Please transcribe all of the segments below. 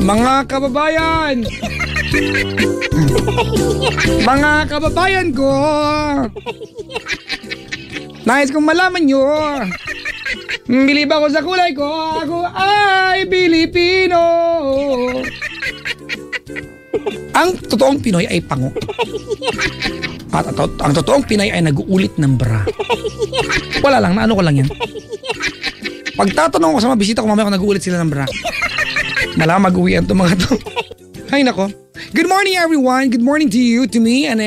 Mga kababayan! Mga kababayan ko! Nais kong malaman nyo, bilib ako sa kulay ko, ako ay Pilipino. Ang totoong Pinoy ay pango. At ang totoong Pinay ay nag-uulit ng bra. Wala lang, naano ko lang yan. Pagtatanong ko sa mga bisita ko, mamaya ko nag-uulit sila ng bra. Malamang mag-uwian to mga to. Ay nako. Good morning everyone. Good morning to you, to me, and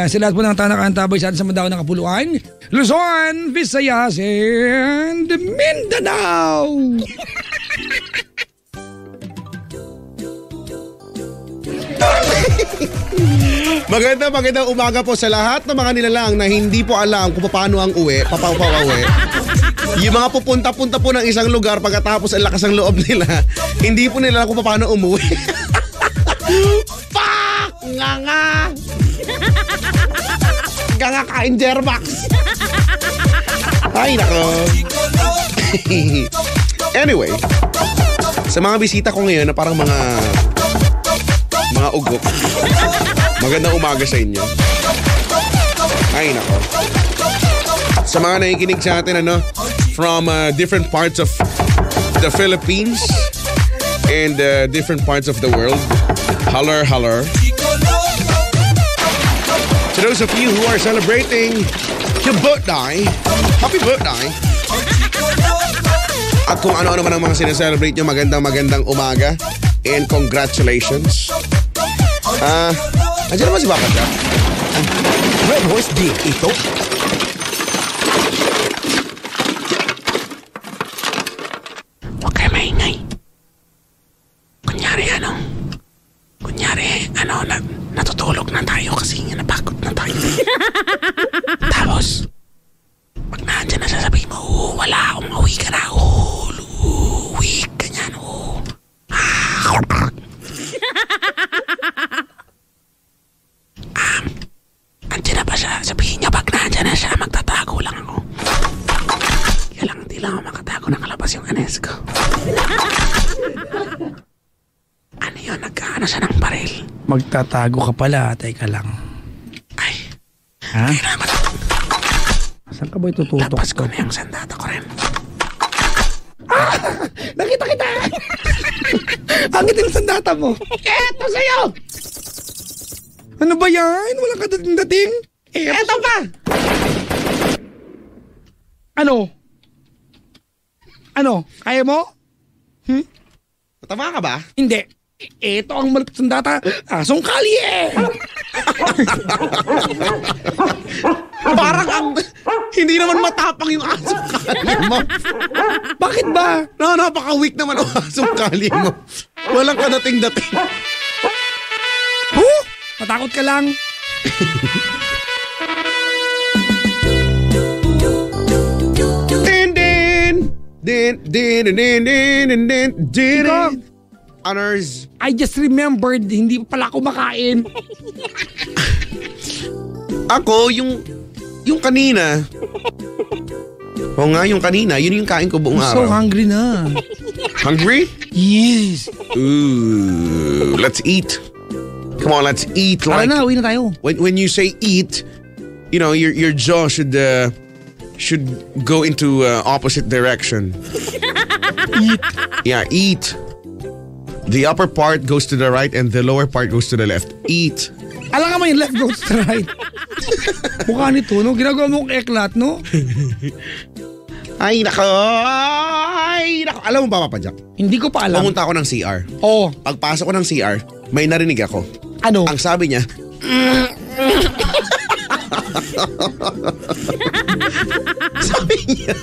sa lahat po ng tanak-antabay sa atin sa Mandaue ng Kapuluan, Luzon, Visayas, and Mindanao. Magandang umaga po sa lahat ng mga nilalang na hindi po alam kung paano ang uwi, papaw-uwi. Yung mga pupunta-punta po ng isang lugar pagkatapos ang lakas ng loob nila, hindi po nila alam kung paano umuwi. Fuck! Nga! Nga kain Jermax! Ay, nako. Anyway, sa mga bisita ko ngayon na parang mga ugok, magandang umaga sa inyo. Ay, nako. Sa mga nakikinig sa atin, from different parts of the Philippines and different parts of the world, holler. To those of you who are celebrating your birthday, happy birthday. At kung ano-ano man ang mga sineselebrate nyo, magandang umaga and congratulations. Andiyan naman si Papa Jack. Red Horse Beef, ito. Huwag kayo maingay. Kunyari, natutulog na tayo kasi napagod na tayo. Tapos, pag nandiyan na sasabihin mo, wala, umuwi ka na, uwi, ganyan, andyan na ba siya? Sabihin niya, pag nandiyan na siya, magtatago lang ako. Kaya lang, hindi lang ako makatago, nakalabas yung anes ko. Ano yun? Nagkaano siya ng baril? Magtatago ka pala, teka lang. Ay. Ha? Ay naman. Saan ka ba itututok? Lapas ko na yung sandata ko rin. Nakita kita! Ang itim sandata mo. Eto sa'yo! Ano ba yan? Walang kadating-dating? Eto pa! Ano? Kaya mo? Tama ka ba? Hindi. Ito ang malapit sandata. Asong kali eh! Parang hindi naman matapang yung asong kali mo. Bakit ba? Napaka-weak naman ang asong kali mo. Walang kadating-dating. Matakot ka lang. Honors. I just remembered, hindi pa pala ako makain. Ako, yung kanina. Oo nga, yung kanina. Yun yung kain ko buong I'm araw. so hungry na. Hungry? Yes. Ooh, let's eat. Come on, let's eat. Tara Like, na, uwi na tayo. when you say eat, your jaw should go into opposite direction. Eat. Yeah, eat. The upper part goes to the right and the lower part goes to the left. Eat. Alam ka mo yung left goes to the right. Mukha nito, no? Ginagawa mo kong eklat, no? Ay, nako. Alam mo ba, Papa Jack? Hindi ko pa alam. Pumunta ako ng CR. Oh, Pagpasok ko ng CR, may narinig ako. ano? Ang sabi niya, sabi niya.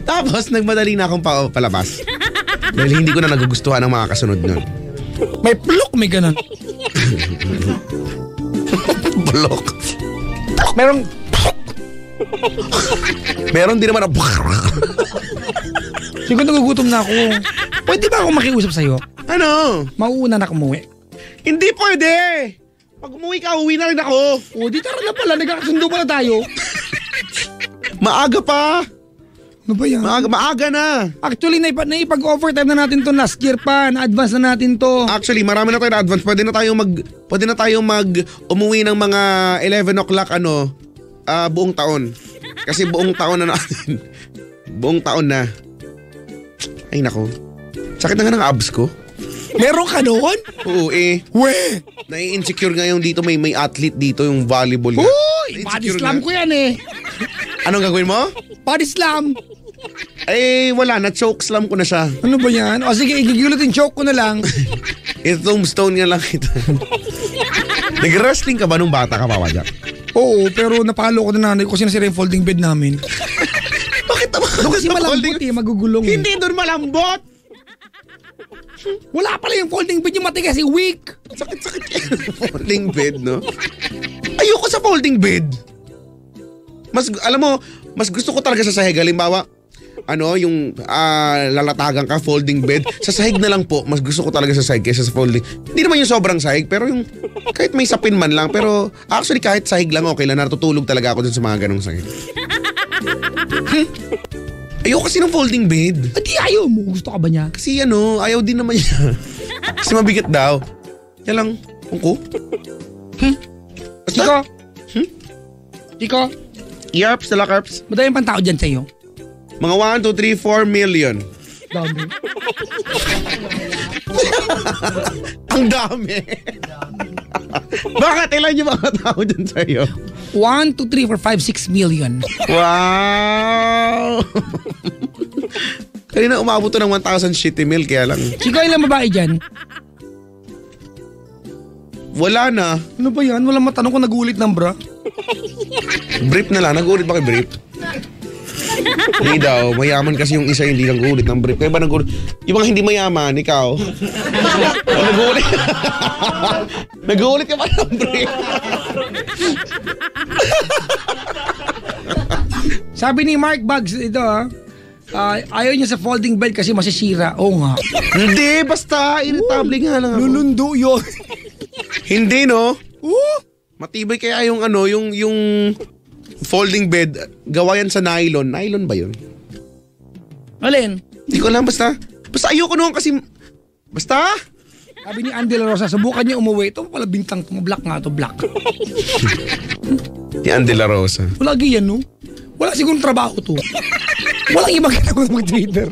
Tapos, nagmadali na akong palabas. Dahil hindi ko na nagugustuhan ang mga kasunod nun. May plok, may ganun. Blok. Meron din naman Siguro nagugutom na ako. Pwede ba ako makiusap sa'yo? Ano? Mauuna na kumuwi. Hindi pwede. Pag umuwi ka, uwi na rin ako. O, di tara na pala. Nagkakasundo pala tayo. Maaga pa. Ano ba yan? Maaga na. Actually, naipag-overtime na natin to last year pa. Na-advance na natin to. Actually, marami na tayo na advance. Pwede na tayong umuwi ng mga 11 o'clock buong taon. Kasi buong taon na natin. Buong taon na. Ay nako. Sakit na nga ng abs ko. Meron ka doon? Oo Nai-insecure ngayon dito. May athlete dito yung volleyball. Uy! Body slam ko yan eh. Anong gagawin mo? Body slam. Wala. Na-choke slam ko na siya. Ano ba yan? O sige, igigulutin choke ko na lang. Tombstone nga lang kita. Nag-wrestling ka ba nung bata ka, Papa Jack? Oo, pero napalo ko na nanay ko kasi nasira yung folding bed namin. Bakit naman? Doon kasi malambot magugulong. Hindi doon malambot. Wala pala yung folding bed, yung matigas, yung weak. Sakit-sakit folding bed, no? Ayoko sa folding bed. Alam mo, mas gusto ko talaga sa sahig. Halimbawa, yung lalatagan ka, folding bed. Sa sahig na lang po, mas gusto ko talaga sa sahig kaysa sa folding. Hindi naman yung sobrang sahig, pero yung kahit may sapin man lang. Pero actually kahit sahig lang okay lang, natutulog talaga ako dun sa mga ganong sahig. Ayoko kasi ng folding bed. Di ayaw mo. Gusto ka ba niya? Kasi ayaw din naman niya. Kasi mabigat daw. Kaya lang, ko. Chico? Chico? Yarps, tala carps. Madaming pang tao dyan sa'yo. Mga 1, 2, 3, 4 million. Dami. Ang dami. Bakit? Ilan yung mga tao dyan sa'yo? 1, 2, 3, 4, 5, 6 million. Wow! Kanina umabot to ng 1,000 shitty mil, kaya lang. Chico, ilang babae dyan? Wala na. Ano ba yan? Walang matanong kung nag-ulit ng bra. Brief na lang. Nag-ulit ba kay brief? Hindi daw. Mayaman kasi yung isa hindi nag-ulit ng brief. Kaya ba nag-ulit? Yung mga hindi mayaman, ikaw. Nag-ulit. Nag-ulit ka ba ng brief? Sabi ni Mark Bugs, ito ayaw niya sa folding bed kasi masisira. Oo nga. Hindi, basta. Irritable nga lang ako. Lulundo yun. Hindi, no? Matibay kaya yung yung folding bed, gawa yan sa nylon. Nylon ba yun? Alin? Hindi ko alam, basta ayoko noon kasi, basta? Sabi ni Andy La Rosa, subukan niya umuwi. Ito pala bintang, black nga to, black. Ni Andy La Rosa. Wala yan, no? Wala sigurong trabaho to. Walang ibang ginagawa ng mag-trader.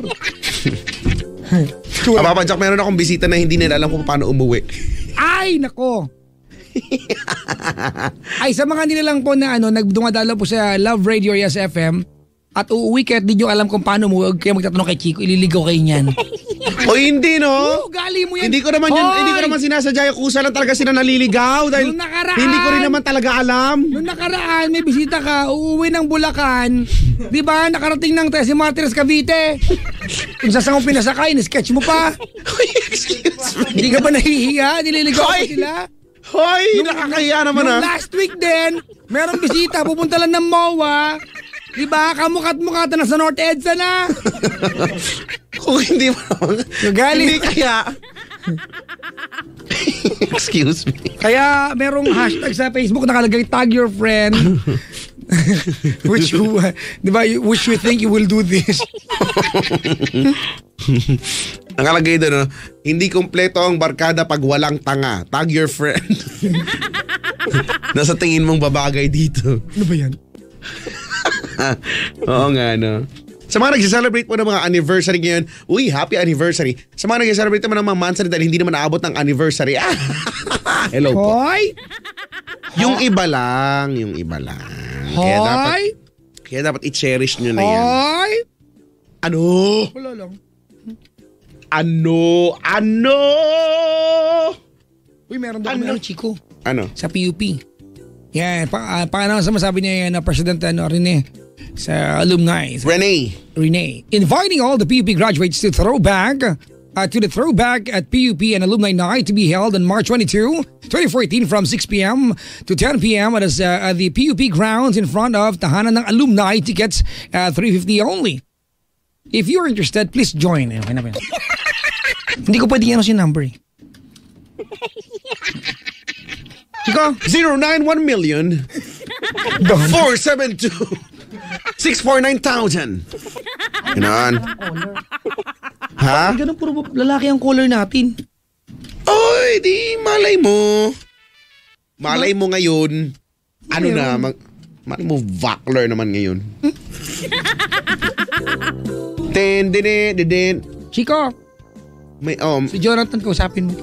Papa Jack, meron akong bisita na hindi nila alam kung paano umuwi. Ay, nako. Ay, sa mga nilalang po na nagdumadalo po sa Love Radio Yes FM at uuwi kayo at di nyo alam kung paano mo, kaya magtatanong kay Chico, ililigaw kayo niyan. O hindi, no? Gali mo yan. Hindi ko naman sinasadya, kusa lang talaga sila naliligaw dahil hindi ko rin naman talaga alam. Nung nakaraan, may bisita ka, uuwi ng Bulacan, di ba? Nakarating ng Tres Marias, Cavite. Kung saan mo pinasakay, sketch mo pa. Excuse me. Hindi ka ba nahihiya? Nililigaw pa sila? Hoy, nakakahiya naman Nung last week din, merong bisita, pupunta lang ng MOA. Diba? Kamukat-mukata na sa North EDSA na. Kung hindi mo galing. Hindi kaya. Excuse me. Kaya merong hashtag sa Facebook nakalagay, tag your friend. which you think you will do this. Nakalagay doon, hindi kompleto ang barkada pag walang tanga. Tag your friend. Nasa tingin mong babagay dito. Ano ba yan? Oo nga, no. Sa mga nag-celebrate mo ng mga anniversary ngayon, uy, happy anniversary. Sa mga nag-celebrate naman ng mga monthsary dahil hindi naman naabot ng anniversary. Hello po. Hoy! Yung iba lang. Hoy! Kaya dapat i-cherish nyo na yan. Hoy! Ano? Wala lang. Ano? Uy, meron daw kami Chico. Ano? Sa PUP. Yan, paano sa masabi niya yan na President Rene sa alumni. Rene. Inviting all the PUP graduates to the Throwback at PUP and Alumni Night to be held on March 22, 2014 from 6 p.m. to 10 p.m. at the PUP grounds in front of Tahanan ng Alumni. Tickets $350 only. If you're interested, please join. Okay na ba yan? Hindi ko pwede si number eh. Chico? 091 million 472 649,000. Ganon. Ha? Ay, ganun puro lalaki ang caller natin. Oy, di malay mo. Malay mo ngayon. Ano na, malay mo vakler naman ngayon. Din. Chico, May, si Jonathan kausapin mo.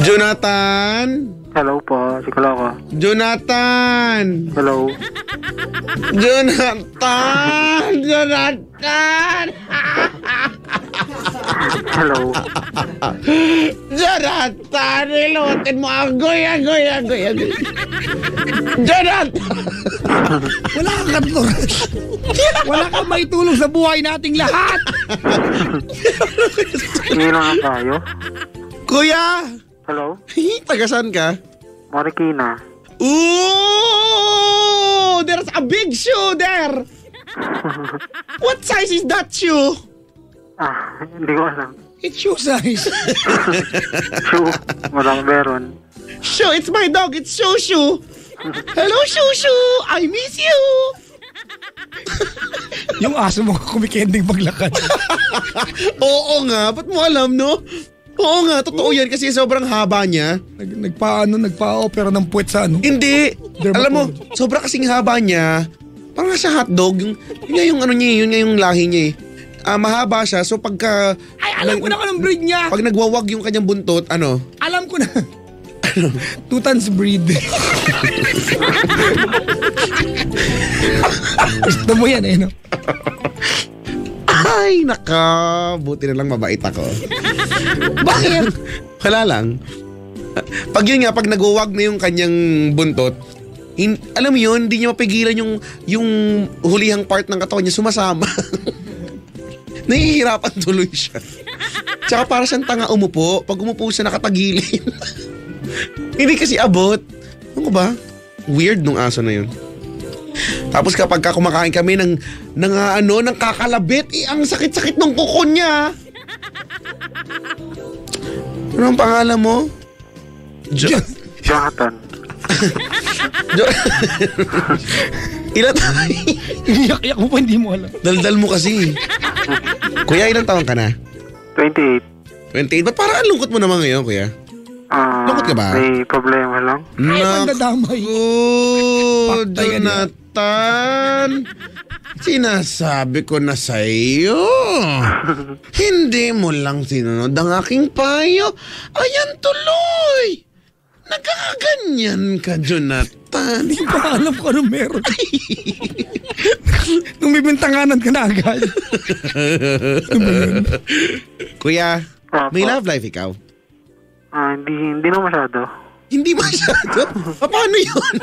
Jonathan? Hello po, si Kaloko. Jonathan! Hello. Jonathan! Jonathan! Hello. Jonathan! Nilutin mo! Agoy! Jonathan! Wala kang katulong. Wala kang maitulong sa buhay nating lahat. Hindi lang tayo. Kuya! Hello. Tagasan ka? Marikina. Ooh! There's a big shoe there! What size is that shoe? Hindi ko alam. It's shoe size. Shoe. Walang meron. Shoo, it's my dog. It's Shoo. Hello, Shoo. I miss you. Yung aso mo kumikending paglakad. Oo nga. Ba't mo alam, no? Oo nga, totoo yan kasi sobrang haba niya. Nagpa-opera ng puwet sa ano. Hindi. Dermatologist. Alam mo, sobra kasing haba niya. Parang sa hotdog. Yun nga yung ano niya, yun nga yung lahi niya mahaba siya. So pagka... Ay, alam ko na anong breed niya. Pag nagwawag yung kanyang buntot, ano? Alam ko na. Tutans breed. Gusto mo yan no? Ay, naka. Buti na lang mabait ako. Bakit? Wala lang. Pag yun nga, pag nagwawag na yung kanyang buntot, alam mo yun, hindi niya mapigilan yung hulihang part ng katawan niya sumasama. Nahihirapan tuloy siya. Tsaka para siyang tanga umupo. Pag umupo siya nakatagilin. Hindi kasi abot. Ano ba? Weird nung aso na yun. Tapos kapag kumakain kami ng kakalabit, ang sakit-sakit ng kuko niya. Ano ang pangalan mo? Jonathan. Ilan tayo? Iyak-iyak mo pa, hindi mo alam. Daldal mo kasi. Kuya, ilang taon ka na? 28. 28? Ba't parang ang lungkot mo naman ngayon, kuya? Lungkot ka ba? May problema lang. Ay, pandadamay. Paktay ka niya. Jonathan! Sinasabi ko na sa iyo. Hindi mo lang sinunod ang aking payo. Ayan tuloy. Nagkakaganyan ka, Jonathan. Hindi ko alam kung anong meron. Nung bibintanganan ka na agad. Kuya, may love life ikaw? Hindi na masyado. Hindi masyado? Paano yun?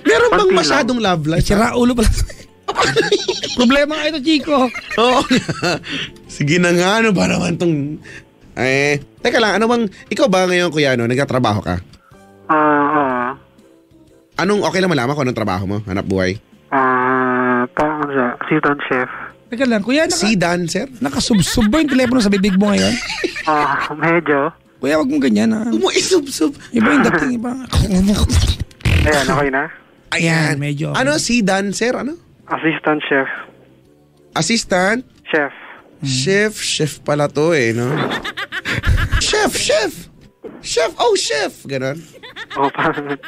Meron bang masyadong love life? Sira ulo pala. Problema nga ito, Chico. Oo nga. Sige na nga, ano ba naman tong... teka lang, ikaw ba ngayon, kuya, nagtatrabaho ka? Okay lang malaman ko anong trabaho mo? Hanap buhay? Parang siya, assistant chef. Teka lang, kuya, Si dancer? nakasubsub ba yung telepono sa bibig mo ngayon? Medyo. Kuya, wag mong ganyan ha. Huwag mo isubsob. Iba yung dating, iba. Ayan, okay na. Ayan. Medyo. Ano, si dancer? Ano? Assistant chef. Assistant? Chef. Chef pala to no? Chef! Chef! Oh, chef! Ganon. Parang...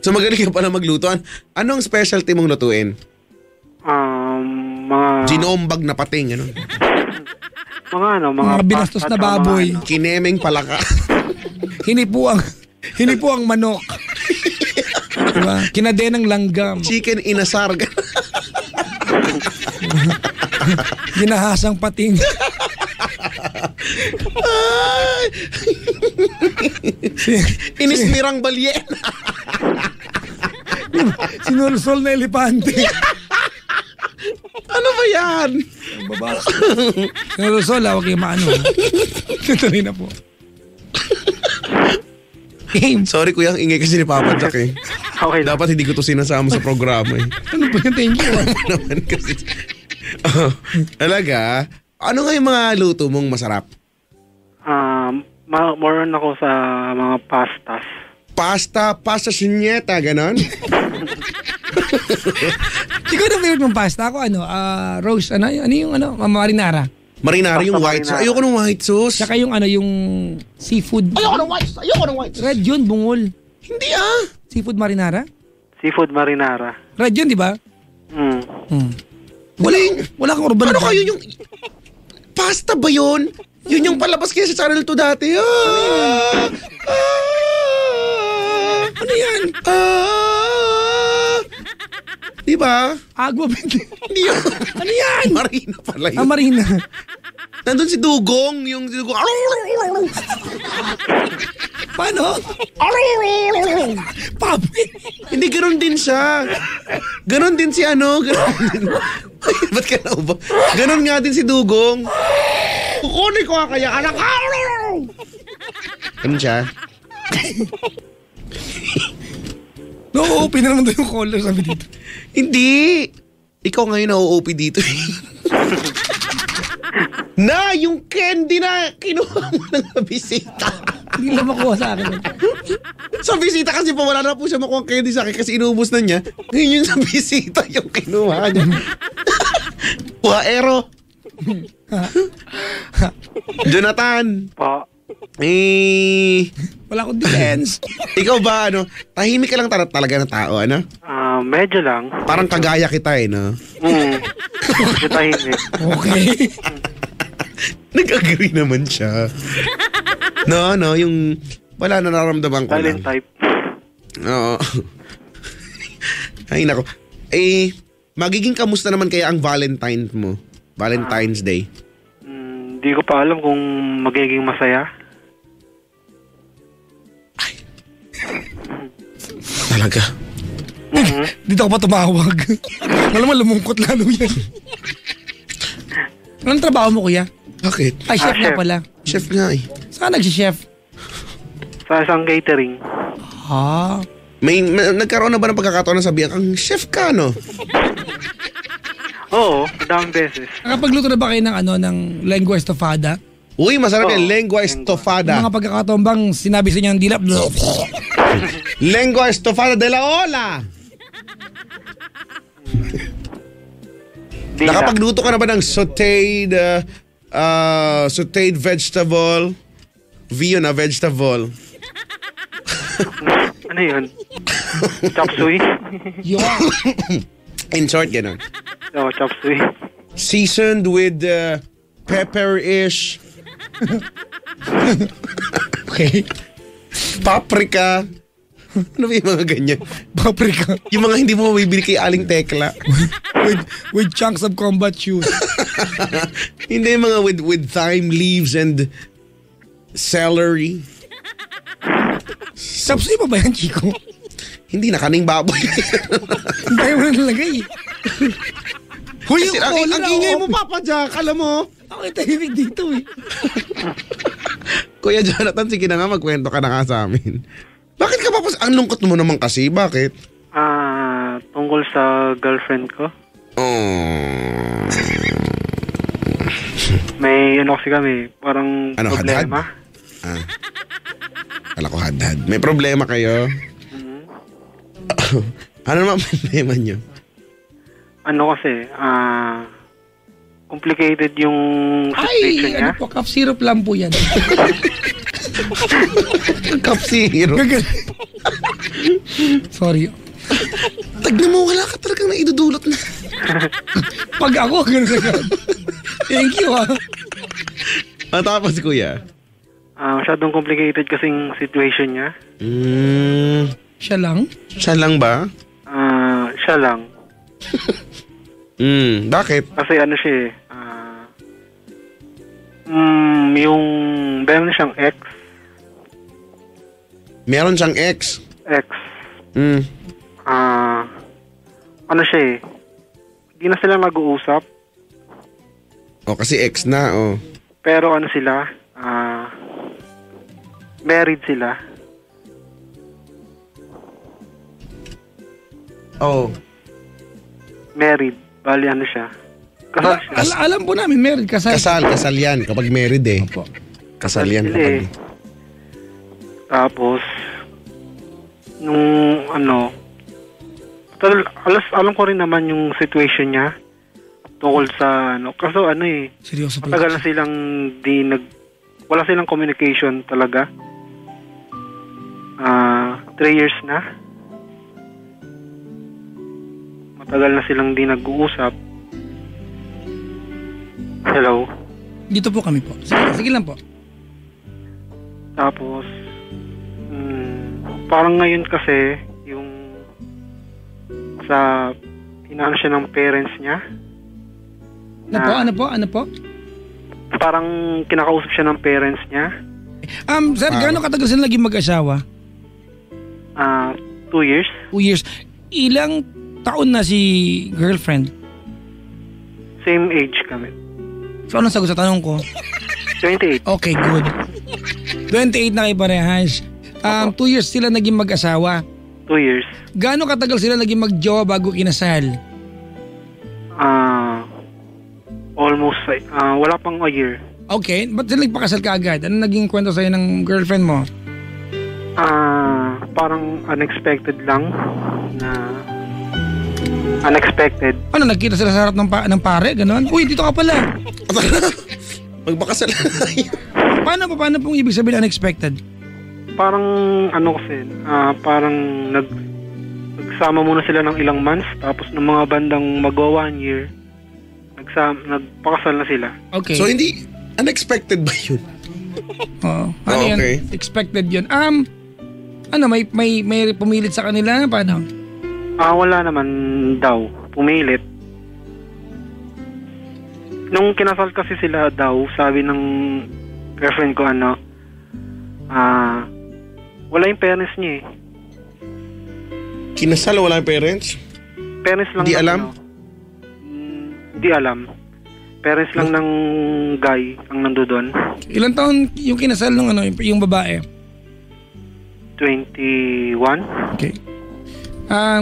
So magaling ka pala magluto. Anong specialty mong lutuin? Mga... Ginombag na pating, ganon. Mga binastos na baboy. Kinemeng palaka. Hinipo ang manok. Diba? Kinadenang langgam. Chicken inasar. Ginahasang pating. Inismirang balyen. Sinulsol na elepante. Ano ba yan? Baba. Sinulsol, huwag kayo maano. Tutuloy na po. Game. Sorry kuya, ang ingay kasi ni Papa Jack Okay. Dapat hindi ko to sinasama sa programa Ano ba yung thank you? naman kasi. Talaga? Ano nga yung mga luto mong masarap? More on ako sa mga pastas. Pasta sinyeta, ganon? Ikaw na favorite mong pasta? Ako Rose, ano yung marinara? Marinara yung Pasta white sauce. marinara. Ayoko ng white sauce. Tsaka yung yung seafood. Ayoko ng white sauce. Red yun, bungol. Hindi Seafood marinara? Seafood marinara. Red yun, di ba? Wala kang urban. Ano kayo yung... Pasta ba yun? Yun yung palabas kaya sa Channel 2 dati. Ano yan? Di ba? Agua bente. Hindi yun. Ano yan? Marina pala yun. Marina. Nandun si Dugong. Yung si Dugong. Paano? Papi. Hindi, ganun din siya. Ganun din si Ganon din. Ba't ka na ba? Ganun nga din si Dugong. Kukunin ko kaya anak. Ganun siya. No, open na naman doon yung color, sabi dito. Hindi. Ikaw ngayon na-OOP dito. Na, yung candy na kinuha mo ng bisita. Hindi na makuha sa akin. Sa bisita kasi pa wala na po siya makuha candy sa akin kasi inubos na niya. Ngayon yun sa bisita yung kinuha niya. Waero. Jonathan. Po. Wala akong defense. Ikaw ba, tahimik ka lang talaga na tao, Medyo lang. Parang kagaya kita, no? Medyo tahimik. Okay. Nag-agree naman siya. No, yung wala na nararamdaman ko Silent lang. type. Oo. Ay, nako. Magiging kamusta naman kaya ang Valentine's mo? Valentine's Day. Hindi ko pa alam kung magiging masaya. Talaga? Dito ako pa tumawag. Malamang lumungkot lalo yan. Anong trabaho mo, kuya? Bakit? Ay, chef nga chef. pala. Chef nga eh. Saan nagsi-chef? Sa isang catering. Nagkaroon na ba ng pagkakataon na sabihan, ang chef ka, no? Oo, daming beses. Nakapagluto na ba kayo ng lengua estofada? Uy, masarap Oo. yung lengua estofada. Mga pagkakataon bang sinabi sa inyo ang dilap? Lengua estofada de la Ola. Nakapagluto ka na ba ng sauteed vegetable? Vegetable. Ano yun? Chop suey? In short, gano'n. Oo, chop suey. Seasoned with pepper-ish, Okay. paprika. Ano ba yung mga ganyan? Paprika. Yung mga hindi mo mabibili kay Aling Tekla. With chunks of combat shoes. Hindi yung mga with thyme leaves and celery. Sapsoy pa ba yan, Chico? Hindi na kaning baboy. Tayo mo na nalagay. Huy, Kasi ang ingay mo, Papa Jack, alam mo. Ako yung tahimik dito eh. Kuya Jonathan, sige na nga, magkwento ka na nga sa amin. Bakit ka pa ang lungkot mo naman kasi? Bakit? Tungkol sa girlfriend ko. Oh. May kasi kami, parang Ano, problema. Kala ko hadhad. May problema kayo? Ano naman ang problema nyo? Ano kasi, complicated yung situation Ay, niya. ano po, cough syrup lang po yan. Cup zero. Gagal. Sorry. Tagnan mo, wala ka talagang naidudulot na. Pag ako, ganun agad. Thank you Tapos, kuya? Masyadong complicated kasing situation niya. Siya lang? Siya lang ba? Siya lang. Bakit? Kasi ano siya eh, yung meron siyang ex. Meron siyang ex. Ano siya eh, hindi na sila nag-uusap. Kasi ex na, Pero ano sila, married sila. Married. Bali ano siya. Kasal siya. Alam po namin, married, kasal. Kasal yan. Kapag married eh. Opo. Kasal yan. Sila eh. Tapos, nung Alam ko rin naman yung situation niya tungkol sa ano. Kaso ano eh, Seryoso pala. matagal na silang wala silang communication talaga. 3 years na. Matagal na silang di nag-uusap. Hello? Dito po kami po. Sige lang po. Tapos, parang ngayon kasi, yung sa inaano siya ng parents niya. Ano po? Parang kinakausap siya ng parents niya. Sir, gaano katagal sila naging mag-asawa? 2 years. 2 years. Ilang taon na si girlfriend? Same age kami. So, anong sagot sa tanong ko? 28. Okay, good. 28 na kayo parehas. 2 years sila naging mag-asawa. 2 years. Gaano katagal sila naging mag-jowa bago kinasal? Almost, wala pang a year. Okay, ba't sila nagpakasal ka agad? Ano naging kwento sa'yo ng girlfriend mo? Parang unexpected lang na unexpected. Ano, nagkita sila sa harap ng pare? Ganon? Uy, dito ka pala. Magpakasal. Paano pong ibig sabihin unexpected? Parang ano kasi, parang nagsama muna sila ng ilang months, tapos ng mga bandang magwa 1 year, nagpakasal na sila. Okay. So hindi unexpected ba yun? Oo. Ano yun? Okay. Expected yun. Ano, may pumilit sa kanila? Paano? Wala naman daw. Pumilit. Nung kinasal kasi sila daw, sabi ng girlfriend ko wala yung parents niya eh. Kinasal, wala yung parents? Parents lang. Di ng alam? Di alam. Parents lang ng guy ang nandoon. Ilang taon yung kinasal ng yung babae? 21. Okay.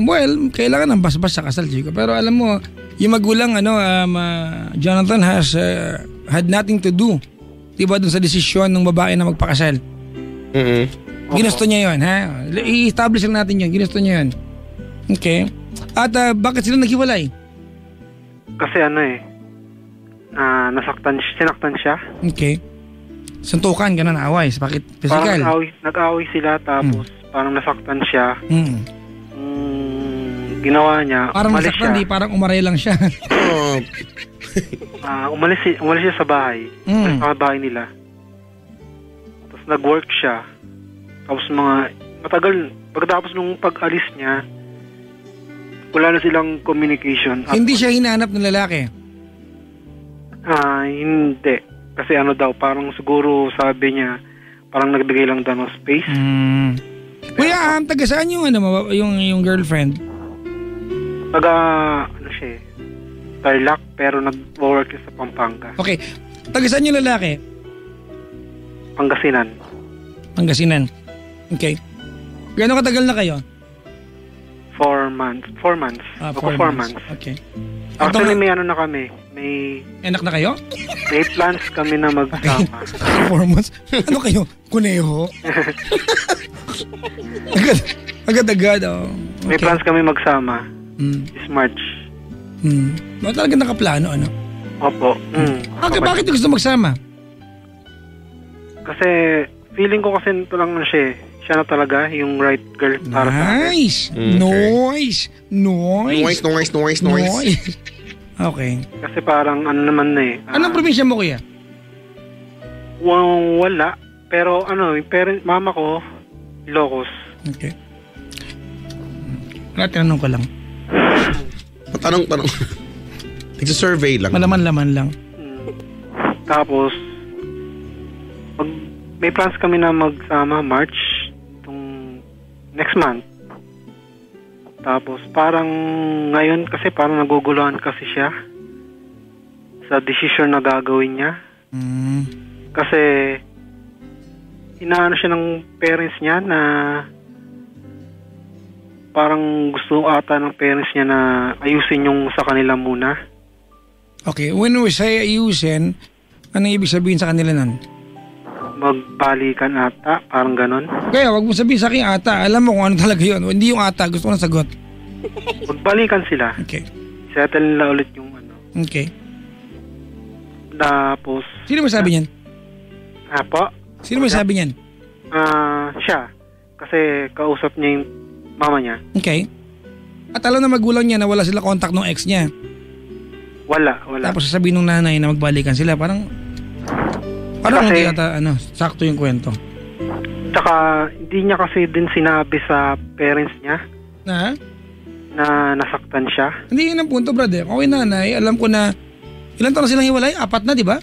Well, kailangan ng basbas sa kasal, Chico. Pero alam mo, yung magulang, Jonathan had nothing to do. Diba dun sa desisyon ng babae na magpakasal? Ginusto niya yun, ha? I-establish lang natin yun. Ginusto niya yun. Okay. At bakit sila naghiwalay? Kasi sinaktan siya. Okay. Suntukan, gano'n, away. Bakit physical? Parang nag-away sila, tapos parang nasaktan siya. Ginawa niya, parang umalis nasaktan, siya. di parang umaray lang siya. Umalis siya sa bahay. Umalis sa bahay nila. Tapos nag-work siya. Tapos pagkatapos nung pag-alis niya, wala na silang communication. Hindi siya hinahanap ng lalaki? Hindi. Kasi parang siguro sabi niya, parang nagbigay lang daw ng space. Kuya, taga saan yung girlfriend? Siya eh, Tarlac, pero nag-work sa Pampanga. Okay. Taga saan yung lalaki? Pangasinan. Okay. Gano'ng katagal na kayo? 4 months. 4 months. 4 months. Okay. Actually, may na kami. May anak na kayo? May plans kami na magsama. 4 months? Ano kayo? Kuneho? Agad-agad. Oh. Okay. May plans kami magsama. This March. Talaga nakaplano, ano? Opo. Okay, bakit gusto magsama? Kasi feeling ko kasi ito lang siya. Siya na talaga yung right girl para sa akin. Nice. Okay. Kasi parang naman na eh. Anong probinsya mo, kuya? Wala. Pero yung mama ko, Ilocos. Okay. Tinanong ko lang. Tanong. Nagsa-survey lang. Malaman-laman lang. Tapos, may plans kami na magsama March, next month. Tapos, parang ngayon kasi parang naguguluhan kasi siya sa decision na gagawin niya. Kasi, inaano siya ng parents niya na parang gusto ata ng parents niya na ayusin yung sa kanila muna. Okay, when we say ayusin, anong ibig sabihin sa kanila nun? Magbalikan ata, parang ganon. Kaya wag mo sabihin sa akin ata, alam mo kung ano talaga yun. Hindi yung ata, gusto ko na sagot. Magbalikan sila. Okay. Settle nila ulit yung ano. Okay. Tapos... Sino may sabi niyan? Po? Sino may sabi niyan? Siya. Kasi kausap niya yung mama niya. Okay. At alam na magulang niya na wala sila contact ng ex niya. Wala. Tapos sasabihin ng nanay na magbalikan sila. Parang hindi ata sakto yung kwento. Tsaka hindi niya kasi din sinabi sa parents niya na nasaktan siya. Hindi yun ang punto, brother. Okay, nanay, alam ko na ilan taon na silang hiwalay? 4 na, di ba?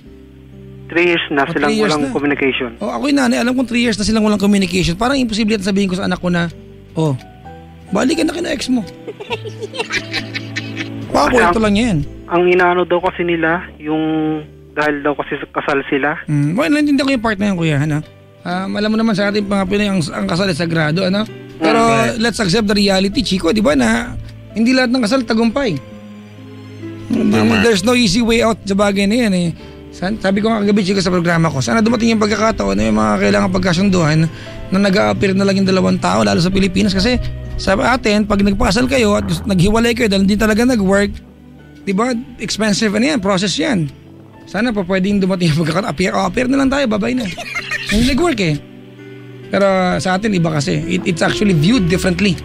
3 years na silang 3 years walang na. communication. Ako yung nanay, alam kong 3 years na silang walang communication. Parang imposible at sabihin ko sa anak ko na, balikan na kina ex mo. Kwento lang yan. Ang inaano daw kasi nila, yung dahil daw kasi kasal sila. Well, hindi ko yung part na yan, kuya. Alam mo naman sa ating mga Pinoy, ang kasal ay sagrado, ano? Pero let's accept the reality, Chico, di ba, na hindi lahat ng kasal tagumpay. There's no easy way out sa bagay na yan, eh. Sabi ko nga kagabi, Chico, sa programa ko, sana dumating yung pagkakataon na yung mga kailangan pagkasunduhan na nag-a-appear na lang yung 2 tao, lalo sa Pilipinas, kasi sa atin, pag nagpakasal kayo at naghiwalay kayo dahil hindi talaga nag-work, di ba, expensive yan, process yan. Sana pa pwedeng dumating yung pagkakataon, appear na lang tayo, babay na. Hindi nag-work eh. Pero sa atin, iba kasi. It's actually viewed differently.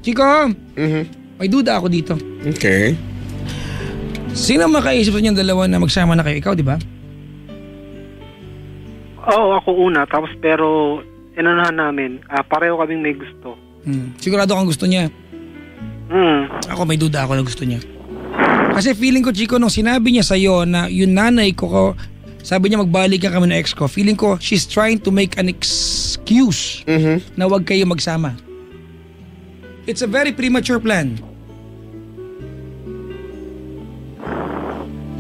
Chico, may duda ako dito. Okay. Sino makaisip sa inyong dalawa na magsama na kayo? Ikaw, di ba? Oo, ako una. Tapos pero, inunahan namin, pareho kaming may gusto. Sigurado kang gusto niya? Ako may duda ako na gusto niya. Kasi feeling ko, Chico, nung sinabi niya sa'yo na yung nanay ko, sabi niya magbalikan kami ng ex ko, feeling ko she's trying to make an excuse na wag kayo magsama. It's a very premature plan.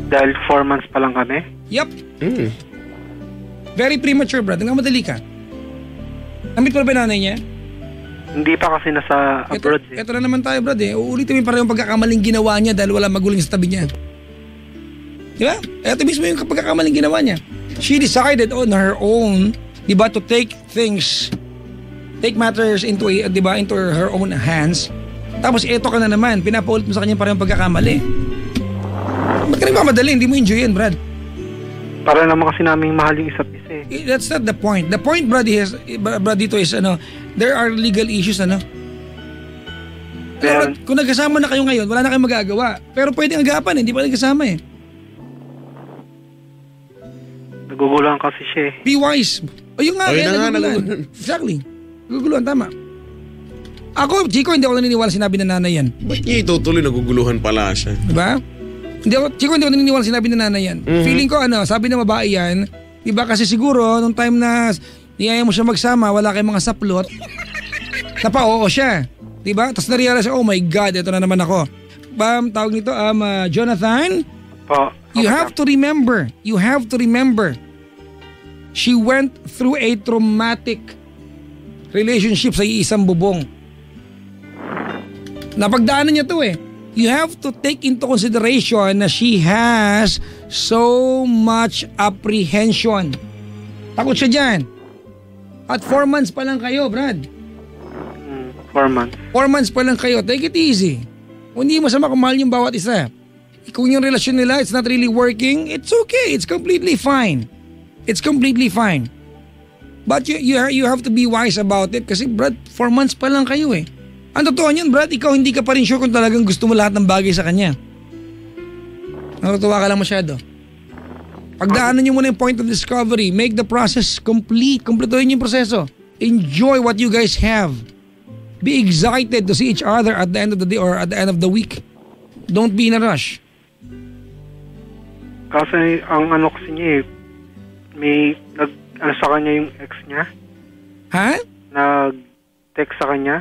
Dahil 4 months pa lang kami? Yup. Very premature, brad. Nagmamadali ka. Namit pa ba nanay niya? Hindi pa kasi nasa abroad. Ito na naman tayo, brad. Uulitin mo yung parehong pagkakamaling ginawa niya dahil wala magulang sa tabi niya. Di ba? Ito mismo yung pagkakamaling ginawa niya. She decided on her own, di ba, to take matters into her own hands. Tapos ito ka na naman, pinapaulit mo sa kanya parehong pagkakamali. Ba't ka nagmamadali? Hindi mo enjoy yan, Brad. Para naman kasi namin mahal yung isa't isa eh. That's not the point. The point, Brad, dito is, there are legal issues, Pero, kung nagkasama na kayo ngayon, wala na kayong magagawa. Pero pwedeng agapan, hindi pa nagkasama eh. Naguguluhan kasi siya eh. Be wise. Yung nga, naguguluhan. Exactly. Naguguluhan, tama. Ako, Chico, hindi ako naniniwala sinabi ng nanay yan. Ba't niya itutuloy? Naguguluhan pala siya. Diba? Chico, hindi ako naniniwala sinabi ng nanay yan. Feeling ko, sabi ng babae yan, diba kasi siguro, nung time na niyaya mo siya magsama, wala kayong mga saplot, napa-oo siya. Diba? Tapos na-realize, oh my God, ito na naman ako. Tawag nito, Jonathan? You have to remember, she went through a traumatic relationship sa iisang bubong. Napagdaanan niya to eh. You have to take into consideration na she has so much apprehension. Takot siya dyan. At 4 months pa lang kayo, Brad. 4 months. 4 months pa lang kayo. Take it easy. Kung hindi masama kung mahal yung bawat isa. Kung yung relasyon nila, it's not really working, it's okay. It's completely fine. It's completely fine. But you have to be wise about it kasi, Brad, 4 months pa lang kayo eh. Ang totoo niyan, Brad, ikaw hindi ka pa rin sure kung talagang gusto mo lahat ng bagay sa kanya. Natutuwa ka lang masyado. Pagdaanan niyo muna yung point of discovery. Make the process complete. Kompletuhin yung proseso. Enjoy what you guys have. Be excited to see each other at the end of the day or at the end of the week. Don't be in a rush. Kasi ang kasi niya eh, may sa kanya yung ex niya. Ha? Nag-text sa kanya.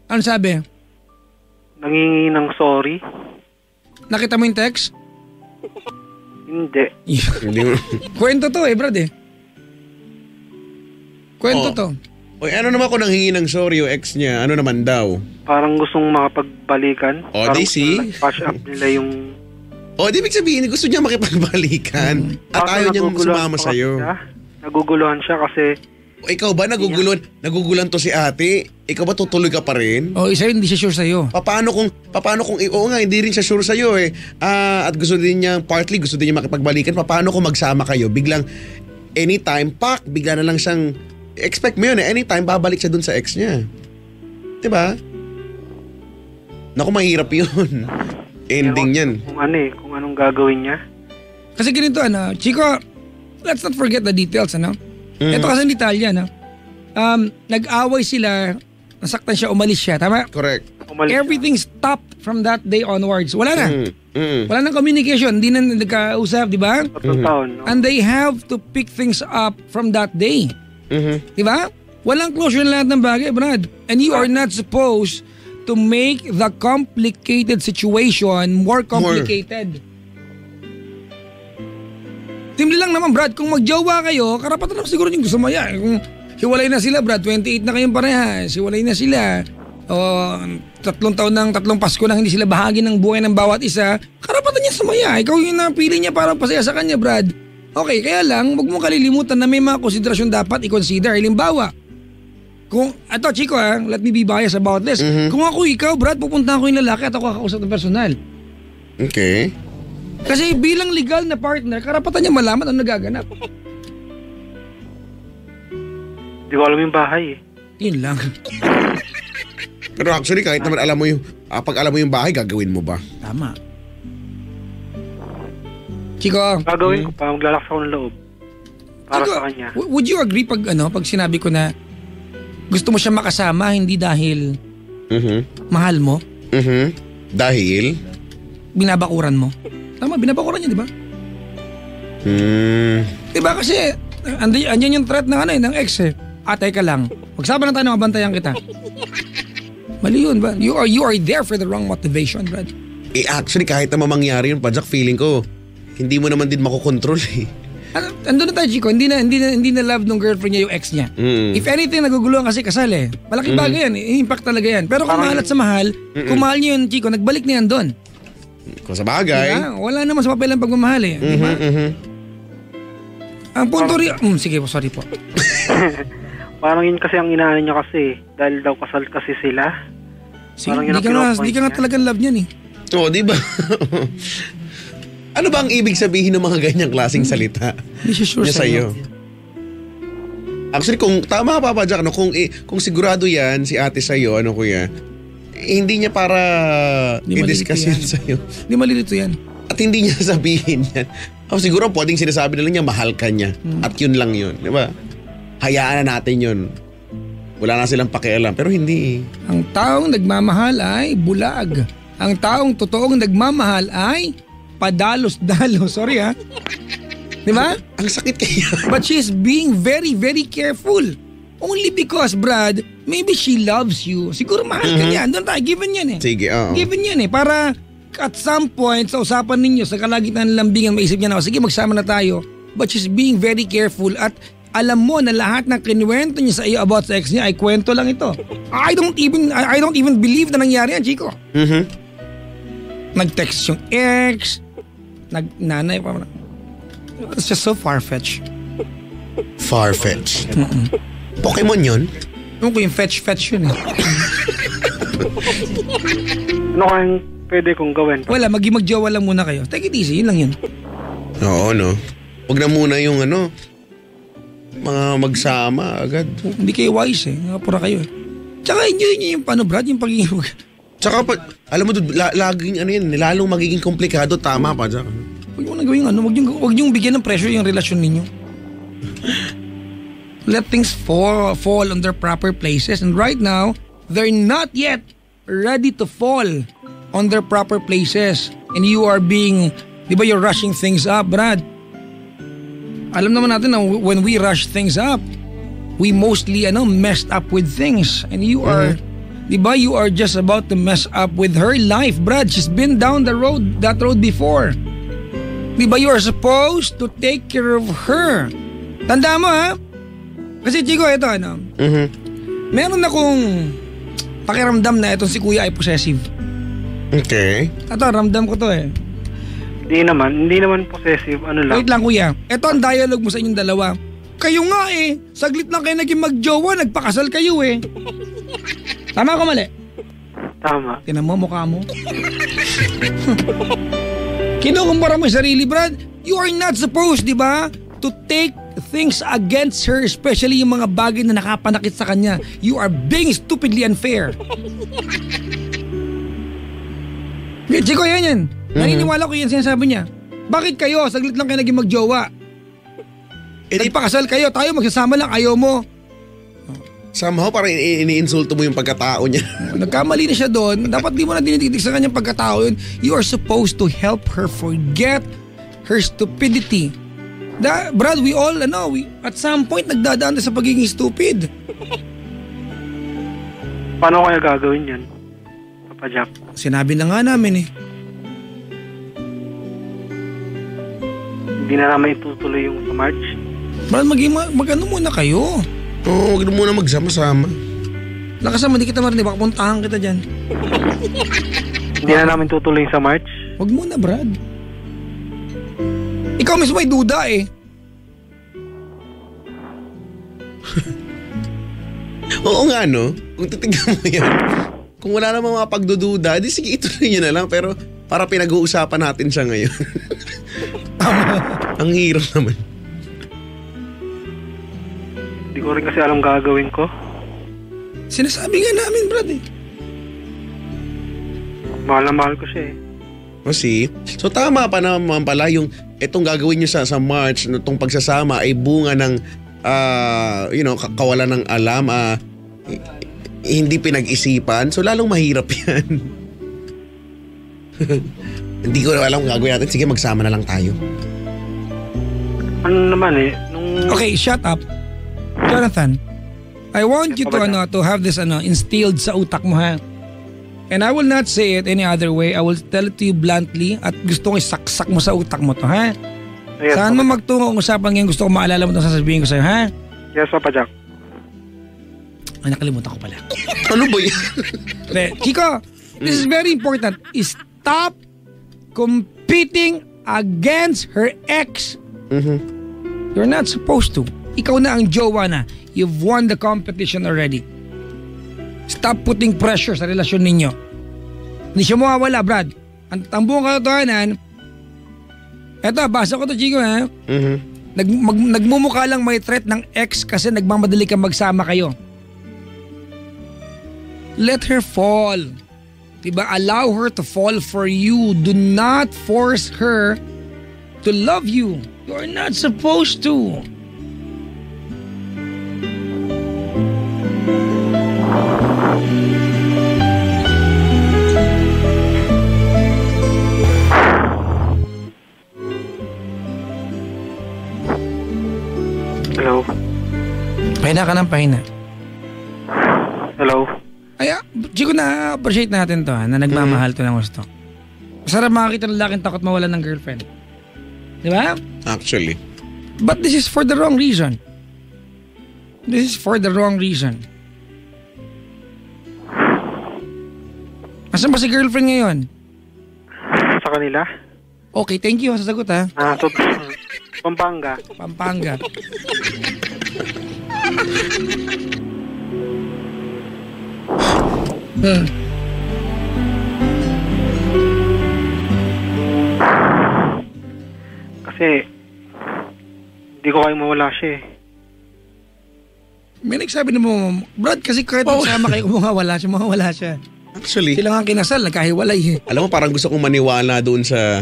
Ano sabi? Nangingi ng sorry. Nakita mo yung text? Hindi. Kwento to Brad eh. Kwento to. Oy, ano naman kung nanghingi ng sorry yung ex niya? Ano naman daw? Parang gustong makapagbalikan. They see? Patch up nila yung... Di ibig sabihin, gusto niya makipagbalikan. At ayaw niyang sumama sa'yo. Naguguluhan siya kasi Ikaw ba nagugulan to si ate? Ikaw ba tutuloy ka pa rin? O isa hindi siya sure sa'yo. Paano kung oo nga, hindi rin siya sure sa'yo eh. At gusto din niya makipagbalikan. Paano kung magsama kayo? Biglang anytime, bigla na lang siyang, expect mo yun eh, anytime babalik siya dun sa ex niya. Diba? Naku, mahirap yun. Ending yan. Kung anong gagawin niya. Kasi ganito, Chico, let's not forget the details, Ito kasi in Italia, nag-away sila, nasaktan siya, umalis siya, tama? Correct. Everything stopped from that day onwards. Wala na. Wala nang communication, hindi na nagkausap, di ba? And they have to pick things up from that day. Di ba? Walang closure na lahat ng bagay, Brad. And you are not supposed to make the complicated situation more complicated. Simple lang naman, Brad. Kung magjowa kayo, karapatan naman siguro yung gusto mo yan. Kung hiwalay na sila, Brad, 28 na kayong parehas, hiwalay na sila. O 3 taon ng 3 Pasko na hindi sila bahagi ng buhay ng bawat isa, karapatan niya sumaya. Ikaw yung napili niya para pasaya sa kanya, Brad. Okay, kaya lang, huwag mo kalilimutan na may mga konsiderasyon dapat i-consider. Halimbawa, Chico let me be biased about this. Kung ako ikaw, Brad, pupunta ako yung lalaki at ako kakausap ng personal. Okay. Kasi bilang legal na partner, karapatan niya malaman ano nagaganap. Hindi ko alam yung bahay eh. Yun lang. Pero actually, kahit naman pag alam mo yung bahay, gagawin mo ba? Tama. Chico. Gagawin ko pa, maglalakas ako ng loob. Para Chico, sa kanya. Would you agree pag sinabi ko na gusto mo siya makasama, hindi dahil mahal mo? Dahil? Binabakuran mo. Tama, binabakuran niya, di ba? Diba kasi, andyan yung threat ng ex eh. Teka lang, magsama na tayo, mabantayan kita. Mali yun ba? You are there for the wrong motivation, Brad. Actually, kahit na mangyari yun, Pajak, feeling ko, hindi mo naman din makokontrol eh. Andun na tayo, Chico. Hindi na love ng girlfriend niya yung ex niya. If anything, naguguluhan kasi kasal eh. Malaking bagay yan. Impact talaga yan. Pero kung mahal at sa mahal, kung mahal niyo yun, Chico, nagbalik na yan doon. Kung sa bagay. Diba? Wala naman sa papel ang pagmamahal eh. Diba? Ang punto rin... sige po, sorry po. Parang yun kasi ang inaano niya kasi. Dahil daw kasal kasi sila. Sige, di ka nga talagang love niyan eh. Oo, di ba? Ano ba ang ibig sabihin ng mga ganyang klaseng salita? Hindi siya sure sa'yo. Actually, kung tama pa, Jack, kung sigurado yan, si ate sa'yo, kuya, hindi niya para i-discuss yan sa'yo. Hindi malilito yan. At hindi niya sabihin yan. Siguro pwedeng sinasabi na lang niya, mahal ka niya. At yun lang yun. Di ba? Hayaan na natin yun. Wala na silang pakialam. Pero hindi. Ang taong nagmamahal ay bulag. Ang taong totoong nagmamahal ay padalos-dalos. Sorry ha. Di ba? Ang sakit kaya. But she's being very, very careful. Only because, Brad, maybe she loves you. Siguro mahal ka niya. Doon tayo, given yan eh. Sige, oo. Given yan eh. Para at some point, sa usapan ninyo, sa kalagitnaan ng lambingan, maisip niya na, sige, magsama na tayo. But she's being very careful at alam mo na lahat ng kinuwento niya sa iyo about sa ex niya ay kwento lang ito. I don't even believe na nangyari yan, Chico. Nag-text yung ex, nanay pa. It's just so far-fetched. Far-fetched? Pokemon yun? Ano ko yung fetch yun eh. Ano kayang pwede kong gawin? Wala, magjowa lang muna kayo. Take it easy, yun lang yun. Oo, no? Huwag na muna yung mga magsama agad. Hindi kayo wise eh. Pura kayo eh. Tsaka enjoy nyo yung Brad, yung pagiging... Tsaka alam mo, laging lalong magiging komplikado, tama pa dyan. Huwag nyo nagawin huwag nyo bigyan ng pressure yung relasyon ninyo. Let things fall on their proper places. And right now, they're not yet ready to fall on their proper places. And you are being, di ba you're rushing things up, Brad? Alam naman natin na when we rush things up, we mostly messed up with things. And you are, di ba, you are just about to mess up with her life, Brad. She's been down that road before. Di ba, you are supposed to take care of her. Tanda mo ha? Kasi Chico, ito meron akong pakiramdam na itong si Kuya ay possessive. Okay. Ito, ramdam ko to eh. Hindi naman possessive, lang. Wait lang Kuya, ito ang dialogue mo sa inyong dalawa. Kayo nga eh. Saglit lang kayo naging magjowa, nagpakasal kayo eh. Tama ko mali? Tama. Tinan mo mukha mo. Kinukumpara mo yung sarili, Brad. You are not supposed, di ba, to take things against her, especially yung mga bagay na nakapanakit sa kanya. You are being stupidly unfair. Chico, yan. Naniniwala ko yan sinasabi niya. Bakit kayo? Saglit lang kayo naging magjowa. Nagpakasal kayo, tayo magsasama lang, ayaw mo. Somehow parang iniinsulto mo yung pagkatao niya. Nagkamali na siya doon. Dapat di mo na dinititig sa kanyang pagkatao yun. You are supposed to help her forget her stupidity. Brad, we all, at some point nagdadaan na sa pagiging stupid. Paano kaya gagawin yan, Papa Jack? Sinabi na nga namin eh. Hindi na naman itutuloy yung sa March. Brad, mag-ano muna kayo. Oo, huwag muna magsama-sama. Nakasama, di kita marinig. Baka puntahan kita dyan. Hindi na namin tutuloy sa March. Huwag muna, Brad. Ikaw mismo ay duda eh. Oo nga, no? Kung titignan mo yan. Kung wala namang mga pagdududa, di sige ituloy nyo na lang. Pero para pinag-uusapan natin siya ngayon. Ang hirap naman. Hindi ko rin kasi alam gagawin ko. Sinasabi nga namin, Brad eh. Mahal na mahal ko siya eh. O see? So tama pa naman pala yung itong gagawin nyo sa March, itong pagsasama ay bunga ng kawalan ng alam, hindi pinag-isipan. So lalong mahirap yan. Hindi ko alam kung gagawin natin. Sige, magsama na lang tayo. Ano naman eh, Okay, shut up. Jonathan, I want you to have this instilled sa utak mo, ha? And I will not say it any other way. I will tell it to you bluntly at gusto ko isaksak mo sa utak mo to, ha? Yes, saan mo magtungo kung usapan ngayon, gusto ko maalala mo itong sasabihin ko sa'yo, ha? Yes, Papa Jack. Ay, nakalimutan ko pala. Ano ba yan? Chico, this is very important. Stop competing against her ex. You're not supposed to. Ikaw na ang jowa na. You've won the competition already. Stop putting pressure sa relasyon ninyo. Hindi siya mawawala, Brad. Ang buong katotohanan, eto, basa ko to, Chico, ha? Nagmumukha lang may threat ng ex kasi nagmamadali ka magsama kayo. Let her fall. Diba? Allow her to fall for you. Do not force her to love you. You're not supposed to. Hello? Pahina ka ng pahina. Hello? Ay, Chico, na-appreciate natin to, ha, na nagmamahal to ng gusto. Masarap makakita ng lalaking takot mawalan ng girlfriend. Di ba? Actually. But this is for the wrong reason. This is for the wrong reason. Asan ba si girlfriend ngayon? Sa kanila? Okay, thank you sa sagot, ha. Pampanga. Pampanga. Kasi hindi ko kayo mawala siya eh. May nagsabi na mo, Brad, kasi kahit magsama kayo, mawawala siya. Actually. Sila nga kinasal, nagkahiwalay eh. Alam mo, parang gusto kong maniwala doon sa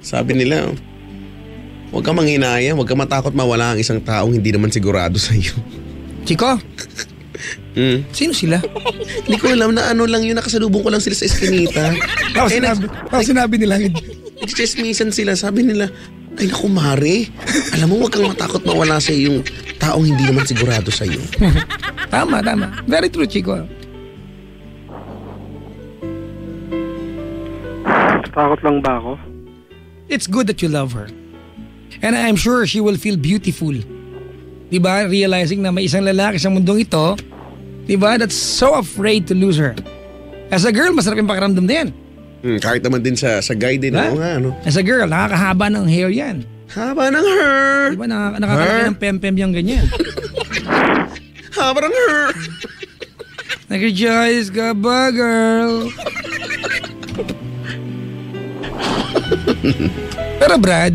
sabi nila, huwag ka manghinayang, huwag ka matakot mawala ang isang taong hindi naman sigurado sa iyo. Chico? Sino sila? Hindi ko alam na lang yun, nakasalubong ko lang sila sa eskinita. Sinabi nila. Nag-chismisan sila, sabi nila, ay naku Mare, alam mo huwag kang matakot mawala sa yung taong hindi naman sigurado sa iyo. Tama. Very true, Chico. Takot lang ba ako? It's good that you love her. And I'm sure she will feel beautiful. Diba? Realizing na may isang lalaki sa mundong ito, diba? That's so afraid to lose her. As a girl, masarap yung pakiramdam din. Kahit naman din sa guy din. Diba? Nga, As a girl, nakakahaba ng hair yan. Haba ng hair. Di ba nakakalaki ng pem-pem yung ganyan? Haba ng hair. Nag-rejoice ka ba, girl? Pero Brad,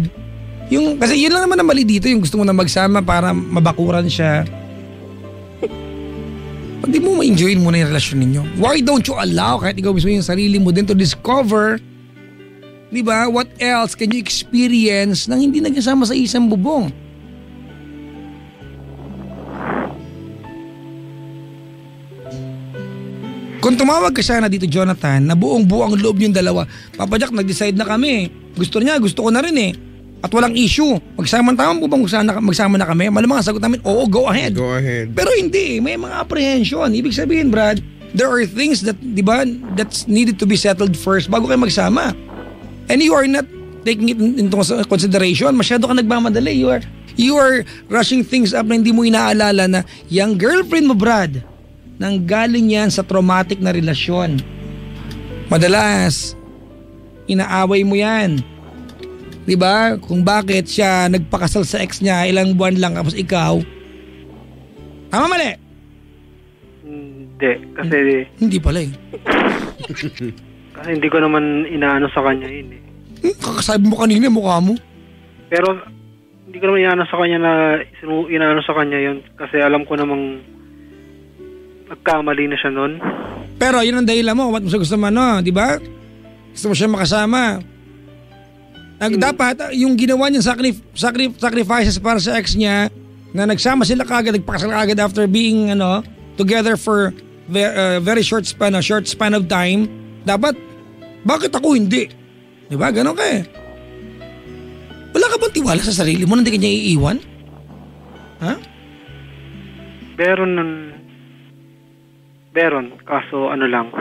kasi yun lang naman ang mali dito, yung gusto mo na magsama para mabakuran siya. Pag di mo ma-enjoyin muna yung relasyon ninyo, why don't you allow kahit ikaw mismo yung sarili mo din to discover, di ba, what else can you experience nang hindi nagkasama sa isang bubong? Kung tumawag ka sana dito, Jonathan, na buong-buo ang loob yung dalawa, Papa Jack, nag-decide na kami. Gusto niya, gusto ko na rin eh. At walang issue. Magsama-tama po bang magsama na kami? Malamang ang sagot namin, oo, go ahead. Go ahead. Pero hindi, may mga apprehension. Ibig sabihin, Brad, there are things that, di ba, that's needed to be settled first bago kayo magsama. And you are not taking it into consideration. Masyado ka nagmamadali. You are rushing things up na hindi mo inaalala na yung girlfriend mo, Brad, nang galing yan sa traumatic na relasyon. Madalas, inaaway mo yan. Diba? Kung bakit siya nagpakasal sa ex niya ilang buwan lang tapos ikaw. Tama mali? Hindi. Kasi Hindi pala eh. kasi hindi ko naman inaano sa kanya yun eh. Kakasabi mo kanina mukha mo. Pero hindi ko naman inaano sa kanya na inaano sa kanya yun. Kasi alam ko namang nagkamali na siya nun. Pero yun ang dahilan mo. Ba't mo siya gusto mo, no? Diba? Gusto mo siya makasama. Dapat yung ginawa niyang sacrifices para sa ex niya na nagsama sila kagad, nagpakasal kagad after being together for very short span of time. Dapat, bakit ako hindi? Diba? Ganon ka eh. Wala ka bang tiwala sa sarili mo na hindi ka niya iiwan? Ha? Meron, kaso ano lang.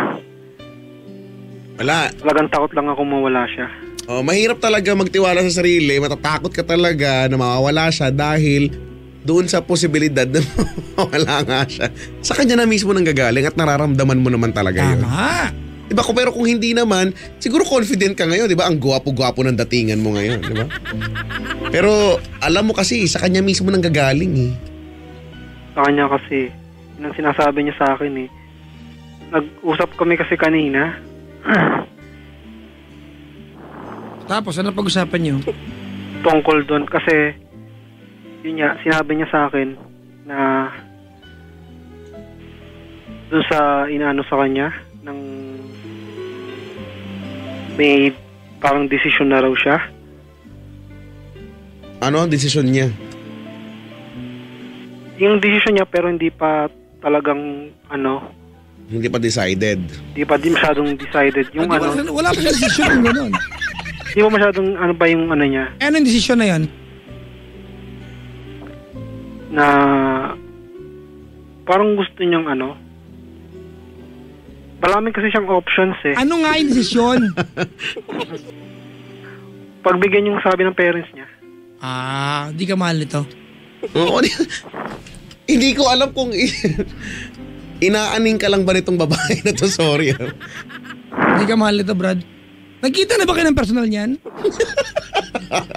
Wala. Talagang takot lang ako mawala siya. Oh, mahirap talaga magtiwala sa sarili. Matatakot ka talaga na mawawala siya dahil doon sa posibilidad na mawala nga siya. Sa kanya na mismo nang gagaling at nararamdaman mo naman talaga yun. Tama. Diba? Pero kung hindi naman, siguro confident ka ngayon, diba? Ang gwapo-gwapo ng datingan mo ngayon, diba? Pero alam mo kasi, sa kanya mismo nang gagaling eh. Sa kanya kasi, yun ang sinasabi niya sa akin eh. Nag-usap kami kasi kanina. Tapos, ano pag-usapan niyo? Tungkol doon kasi yun niya, sinabi niya sa akin na doon sa inaano sa kanya ng may parang desisyon na raw siya. Ano ang desisyon niya? Yung desisyon niya pero hindi pa talagang Hindi pa decided. hindi pa masyadong decided yung Wala pa siya desisyon yung gano'n. Hindi pa masyadong ba yung niya Ano yung desisyon na yan? na parang gusto niyang marami kasi siyang options eh. Ano nga yung desisyon? Pagbigyan yung sabi ng parents niya. Di ka mahal nito. Oo. Hindi ko alam kung inaaning ka lang ba nitong babae na to, sorry. Di ka mahal nito, Brad. Nagkita na ba kayo ng personal niyan?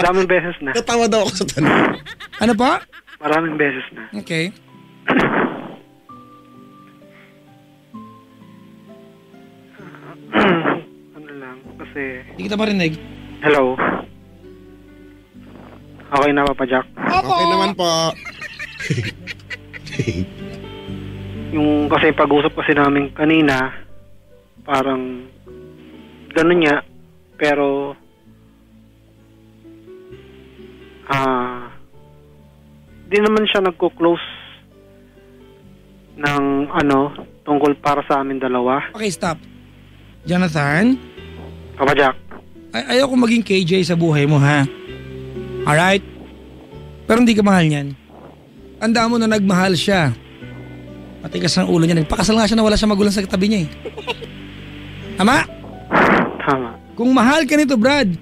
Maraming beses na. Natawa daw ako sa tanong. Ano pa? Maraming beses na. Okay. Ano lang, kasi... Hindi kita marinig. Hello? Okay na, Papa Jack? Okay naman po. Yung kasi pag-usap kasi namin kanina, parang ganun niya, pero di naman siya nagko-close ng tungkol para sa amin dalawa. Okay, stop. Jonathan, Papa Jack, ayaw ko maging KJ sa buhay mo, ha? Alright? Pero hindi ka mahal niyan. Tanda mo na nagmahal siya. Matigas ng ulo niya. Nagpakasal nga siya na wala siya magulang sa katabi niya eh. Tama? tama. Kung mahal ka nito, Brad,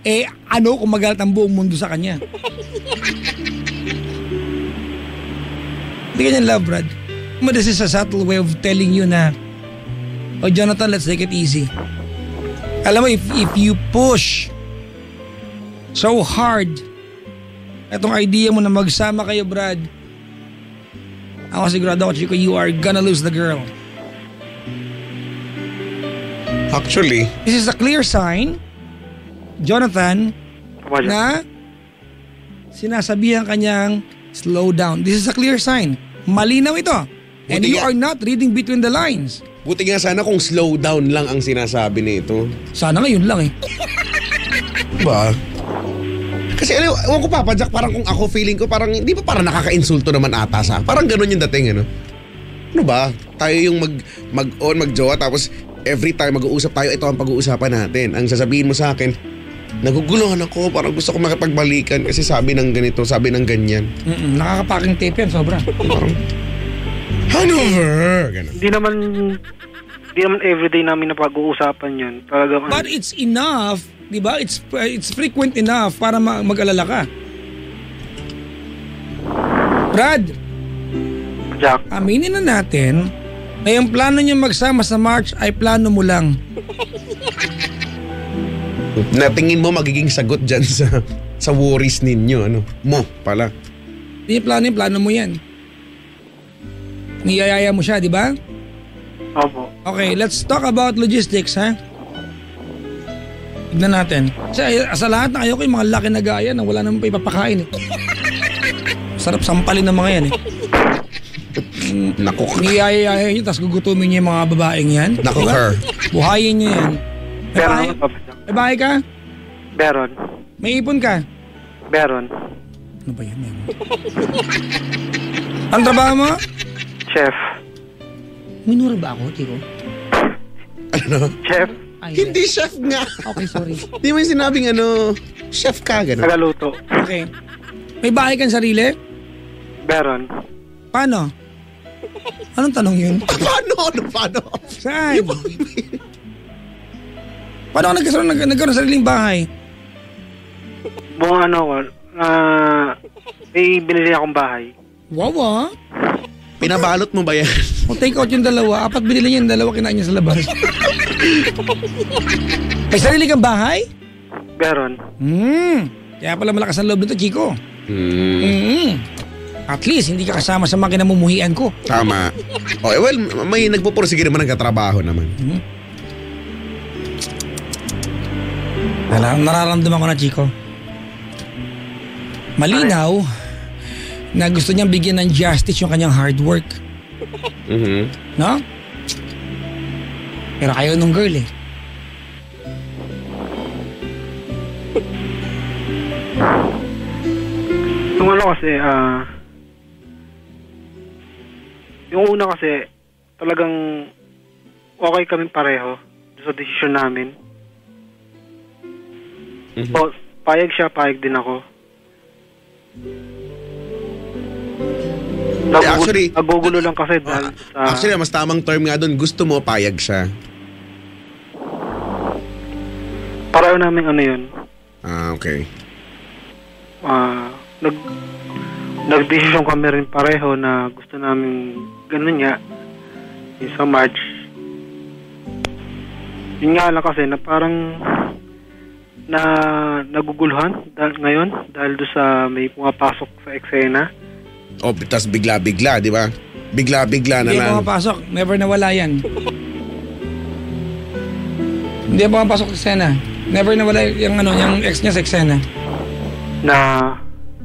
kung magalit ang buong mundo sa kanya? Hindi ganyan love, Brad. This is a subtle way of telling you na, oh, Jonathan, let's take it easy. Alam mo, if you push so hard. Itong idea mo na magsama kayo, Brad. Ako sigurado ako, Chico, you are gonna lose the girl. Actually, This is a clear sign, Jonathan, Papa Jack. na sinasabihan kanyang slow down. This is a clear sign. Malinaw ito. And Buti you nga. are not reading between the lines. buti nga sana kung slow down lang ang sinasabi nito. Sana ngayon lang eh. Ba? Kasi ewan ko Papa Jack, parang kung ako feeling ko parang hindi ba parang nakaka-insulto naman ata sa. Parang ganun yung dating ano. Ano ba? Tayo yung mag-jowa tapos every time mag-uusap tayo, ito ang pag-uusapan natin. Ang sasabihin mo sa akin, naguguluhan ako, parang gusto ko makipagbalikan kasi sabi ng ganito, sabi ng ganyan. Nakakapaking tape yan, sobra. Parang, Hanover! Ganun. Hindi naman everyday namin napag-uusapan yun. Talagang But it's enough, di ba? It's frequent enough para mag-alala ka. Brad, Jack, aminin na natin na yung plano niyo magsama sa March ay plano mo lang. Natingin mo magiging sagot dyan sa worries ninyo, ano? Mo pala. Hindi plano mo yan. Niyayaya mo siya, di ba? opo. Okay, let's talk about logistics, ha? Tignan natin. Kasi sa lahat na kayo ko yung mga laki na gaya na wala naman pa ipapakain eh. Sarap sampalin ng mga yan eh. Naku, Niyayaya nyo, tapos gugutumin nyo yung mga babaeng yan. naku, Diba? her. Buhayin nyo yan. May Meron bahay, naman, Papa Jack. may bahay ka? Meron. May ipon ka? Meron. Ano ba yan? Ang trabaho mo? Chef. Minura ba ako, Chico? Ano? Chef. Ay, Hindi chef nga. Okay, sorry. Hindi mo yung sinabing ano, chef ka, gano'n. Tagaluto. Okay. May bahay kang sarili? Meron. Paano? Anong tanong yun? Paano? Saan? Paano ka nagkaroon ng sariling bahay? Buong ano ko, may binili akong bahay. Wow, ah. Pinabalot mo ba yan? O take out yung dalawa. 4 binili niya yung dalawa, kinain niya sa labas. May sarili kang bahay? Meron. Kaya pala malakas ang loob nito, Chico. Hmm, At least, hindi ka kasama sa mga kinamumuhian ko. tama. Oh, well, may nagpupursige naman ng katrabaho naman. Nararamdaman ko na, Chico. Malinaw na gusto niyang bigyan ng justice yung kanyang hard work. Mhm. No? Pero ayaw nung girl eh. Yung ano kasi, yung una kasi, talagang okay kami pareho sa desisyon namin. So, payag siya, payag din ako. Actually, Nagugulo lang kasi dahil sa... Actually, mas tamang term nga doon, gusto mo, payag siya. Pareho namin ano yun. Ah, okay. Nagdesisyon kami rin pareho na gusto namin ganun nga yung sa March. Yun nga lang kasi na parang na naguguluhan ngayon dahil doon sa may pumapasok sa eksena. O, tas bigla-bigla, di ba? Bigla-bigla na Hindi lang. pumapasok. Never nawala yan. Hindi pumapasok sa eksena. Never nawala yung ex niya sa eksena. Na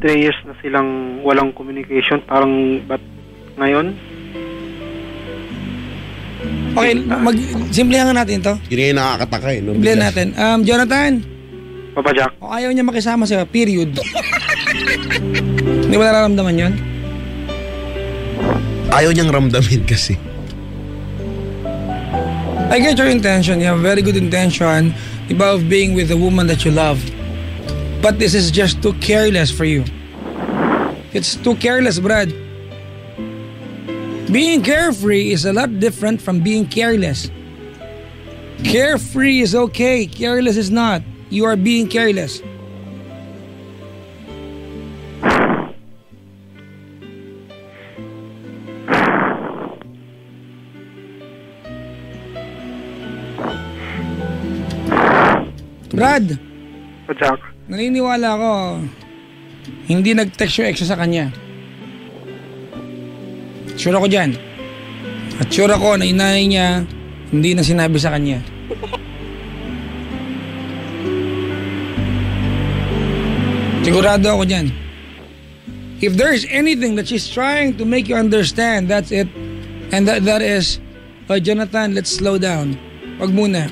3 years na silang walang communication. Parang ba't ngayon? Okay, simplihan natin to. Yun yung nakakataka eh. No? Simplihan natin. Jonathan, Papa Jack, kung ayaw niya makisama sa'yo, period. Hindi mo nararamdaman yun? Ayaw niyang ramdamin kasi. I get your intention. You have a very good intention of being with the woman that you love. But this is just too careless for you. It's too careless, Brad. Being carefree is a lot different from being careless. Carefree is okay. Careless is not. You are being careless. Brad, Papa Jack, naniniwala ako, hindi nag-text yung ex sa kanya. Sure ako dyan. At sure ako na inay niya, hindi na sinabi sa kanya. Sigurado ako dyan. If there's anything that she's trying to make you understand, that's it. And that is, Jonathan, let's slow down. Wag muna.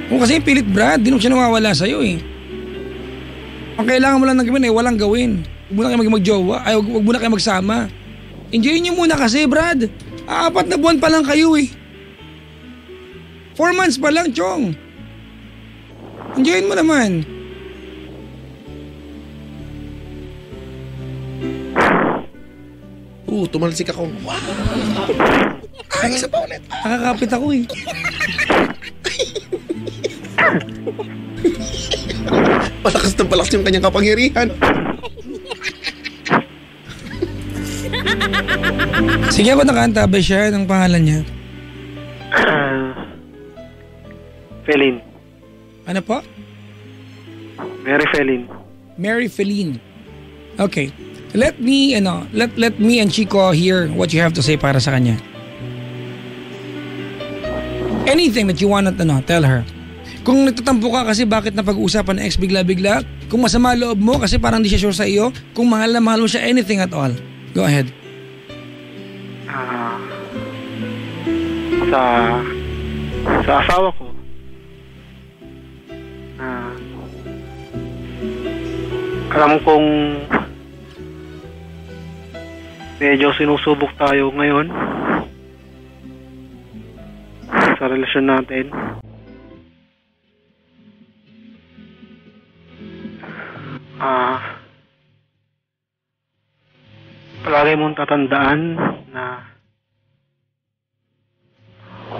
Kung kasi pilit, Brad, di naman siya nawawala sa'yo eh. Ang kailangan mo lang ng gawin walang gawin. Huwag muna kayo magjowa, huwag muna kayo magsama. Enjoy niyo muna kasi, Brad. 4 na buwan pa lang kayo eh. 4 months pa lang, Chong. Enjoyin mo naman. Tumalsik ako. Wow! Ay, isa pa ulit. Nakakapit ako eh. Palakas ng palakas yung kanyang kapangyarihan. Sige ako nakanta ba siya ng pangalan niya? Felin. Ano po? Mary Felin. Mary Feline. Okay. Let me and Chico hear what you have to say para sa kanya. Anything that you wanna tell her. Kung nagtatampo ka kasi bakit na pag-uusapan ng ex bigla-bigla, kung masama loob mo kasi parang di siya sure sa iyo, kung mahal na mahal mo siya, anything at all. Go ahead. Sa asawa ko, alam kong medyo sinusubok tayo ngayon sa relasyon natin. Palagi mong tatandaan na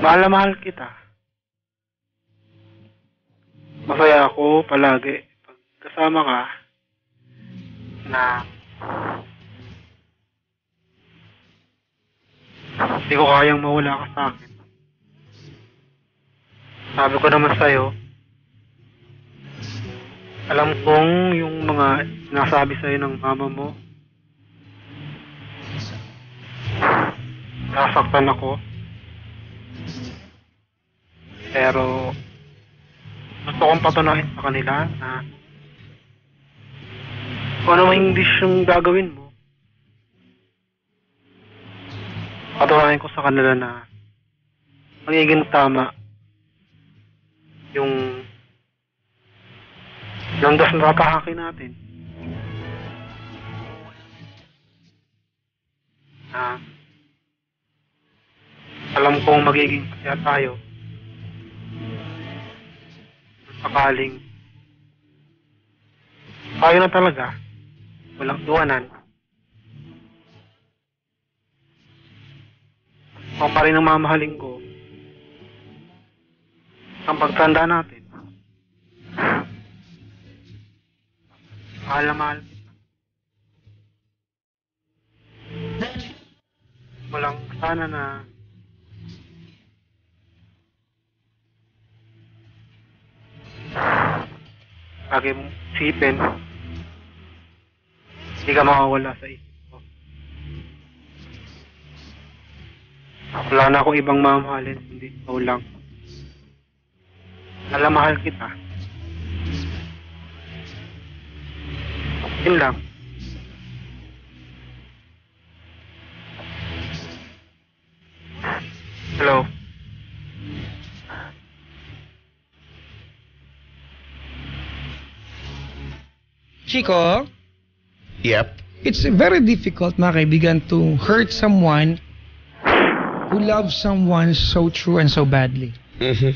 mahal na mahal kita. Masaya ako palagi pag kasama ka na hindi ko kayang mawala ka sa akin. Sabi ko naman sa'yo, alam kong yung mga sinasabi sa'yo ng mama mo, nasaktan ako. Pero gusto kong patunayan sa kanila na kung ano mang desisyon gagawin mo, patunayan ko sa kanila na magiging tama yung landas na tatahakin natin. Alam kong magiging masaya tayo sakaling tayo na talaga, walang iwanan. Ako pa rin ang mamahalin ko ang pagtanda natin. Mahal na mahal kita. Walang sana na lagi mong isipin, hindi ka makawala sa isip ko. Wala na akong ibang mamahalin, hindi ikaw lang. Mahal kita. Yun lang. Hello. Chico? Yep. It's very difficult, mga kaibigan, to hurt someone who loves someone so true and so badly. Mm-hmm.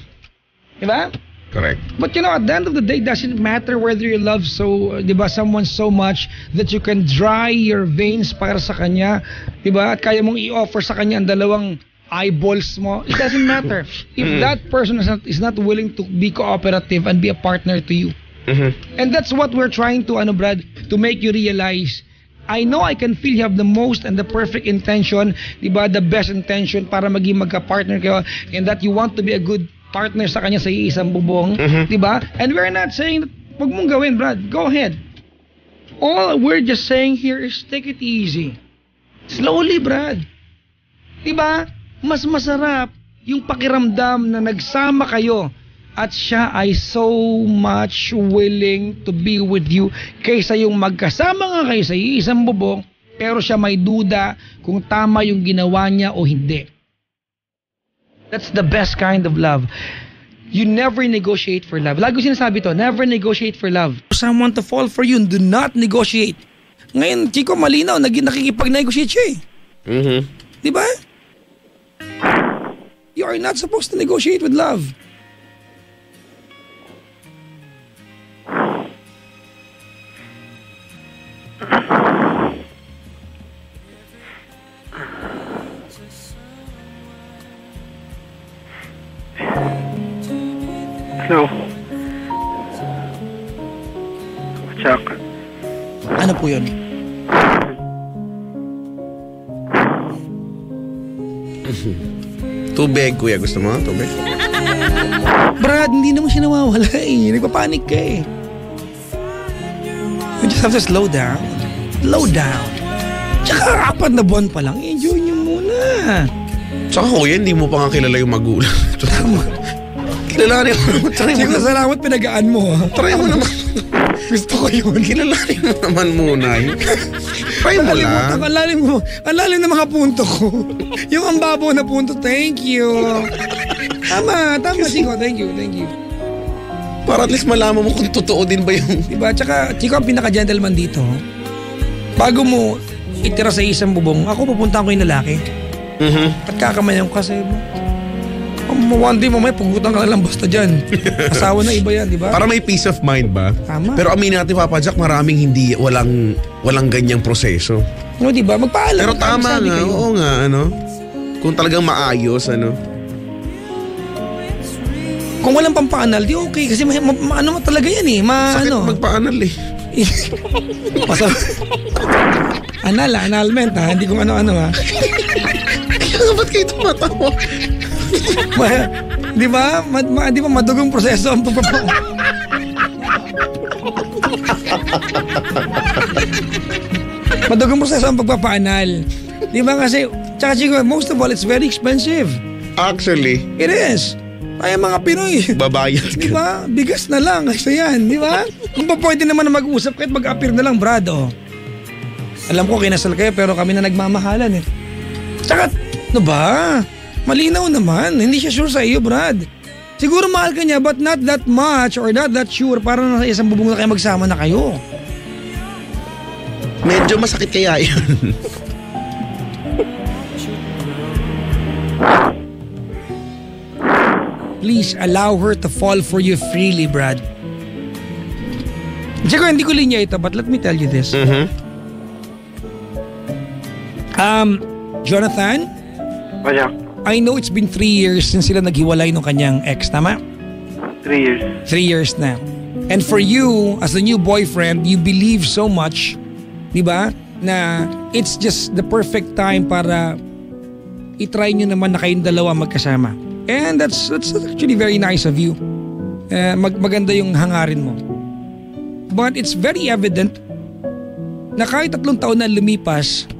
Diba? Correct. But you know, at the end of the day, it doesn't matter whether you love someone so much that you can dry your veins para sa kanya, diba? At kaya mong i-offer sa kanya ang 2 eyeballs mo. It doesn't matter. If that person is not willing to be cooperative and be a partner to you. Mm-hmm. And that's what we're trying to, Brad, to make you realize. I know I can feel you have the most and the perfect intention, diba? The best intention para maging magka-partner kayo, and that you want to be a good partner sa kanya sa iisang bubong, diba? And we're not saying that Wag mong gawin, Brad. Go ahead. All we're just saying here is take it easy. Slowly, Brad. Diba? Mas masarap yung pakiramdam na nagsama kayo at siya ay so much willing to be with you kaysa yung magkasama nga kayo sa isang bubong pero siya may duda kung tama yung ginawa niya o hindi. That's the best kind of love. You never negotiate for love. Lagi ko sinasabi to, never negotiate for love. Someone to fall for you, do not negotiate. Ngayon, Chico, malinaw, nakikipag-negotiate siya eh. Di ba? You are not supposed to negotiate with love. Hello. Chuck. Ano po yun? Tubig, kuya. Gusto mo? Tubig? Brad, hindi naman siya nawawala eh. Nagpapanik ka eh. You just have to slow down. Slow down. Tsaka 4 na buwan pa lang, enjoy nyo muna. Tsaka kuya, hindi mo pa nga kilala yung magulang. Tama. Kilalanin mo naman. Chico, salamat pinagaan mo ha. Try mo naman. Gusto ko yun. Kilalanin mo naman muna. Try mo lang. Ang lalim ng mga punto ko. Yung ang babaw na punto, thank you. Tama, Chico, thank you. Para at least malaman mo kung totoo din ba yung... Diba? Tsaka, Chico, ang pinaka-gentleman dito, bago mo itira sa isang bubong, ako pupunta ko yung lalaki. At kakamayan ko kasi, one day mamaya pugutan ka lang basta dyan. Asawa na iba yan, di ba? Para may peace of mind ba? Tama. Pero aminin natin, Papa Jack, maraming walang ganyang proseso. No, di ba? Magpaalam. Pero tama nga, kayo. oo nga, ano? Kung talagang maayos, ano? Kung walang pampaanal, di okay. Kasi ano talaga yan eh. Sakit Ano? magpaanal eh. Analment ha. Hindi kung ano-ano ha. Kaya ba't kayo tumatawa? Di ba? Di ba madugong proseso ang madugong proseso ang pagpapaanal. Di ba kasi, tsaka Chico, most of all, it's very expensive. Actually, It is. Ay, mga Pinoy. babayad Di ka. ba? Bigas na lang. Kasi yan, di ba? Kung pa pwede naman na mag-usap kahit mag-appear na lang, Brad, oh. Alam ko, kinasal kayo, pero kami na nagmamahalan eh. Tsaka, ano ba? Malinaw naman. Hindi siya sure sa iyo, Brad. Siguro mahal ka niya, but not that much or not that sure para na sa isang bubong na kayo magsama na kayo. Medyo masakit kaya yun. Please allow her to fall for you freely, Brad. Tsaka, hindi ko linya ito, but let me tell you this. Jonathan? Jack. I know it's been 3 years since sila naghiwalay nung kanyang ex, tama? 3 years. 3 years na. And for you, as a new boyfriend, you believe so much, di ba, na it's just the perfect time para itry nyo naman na kayong dalawa magkasama. And that's actually very nice of you. Maganda yung hangarin mo. But it's very evident na kahit 3 taon na lumipas,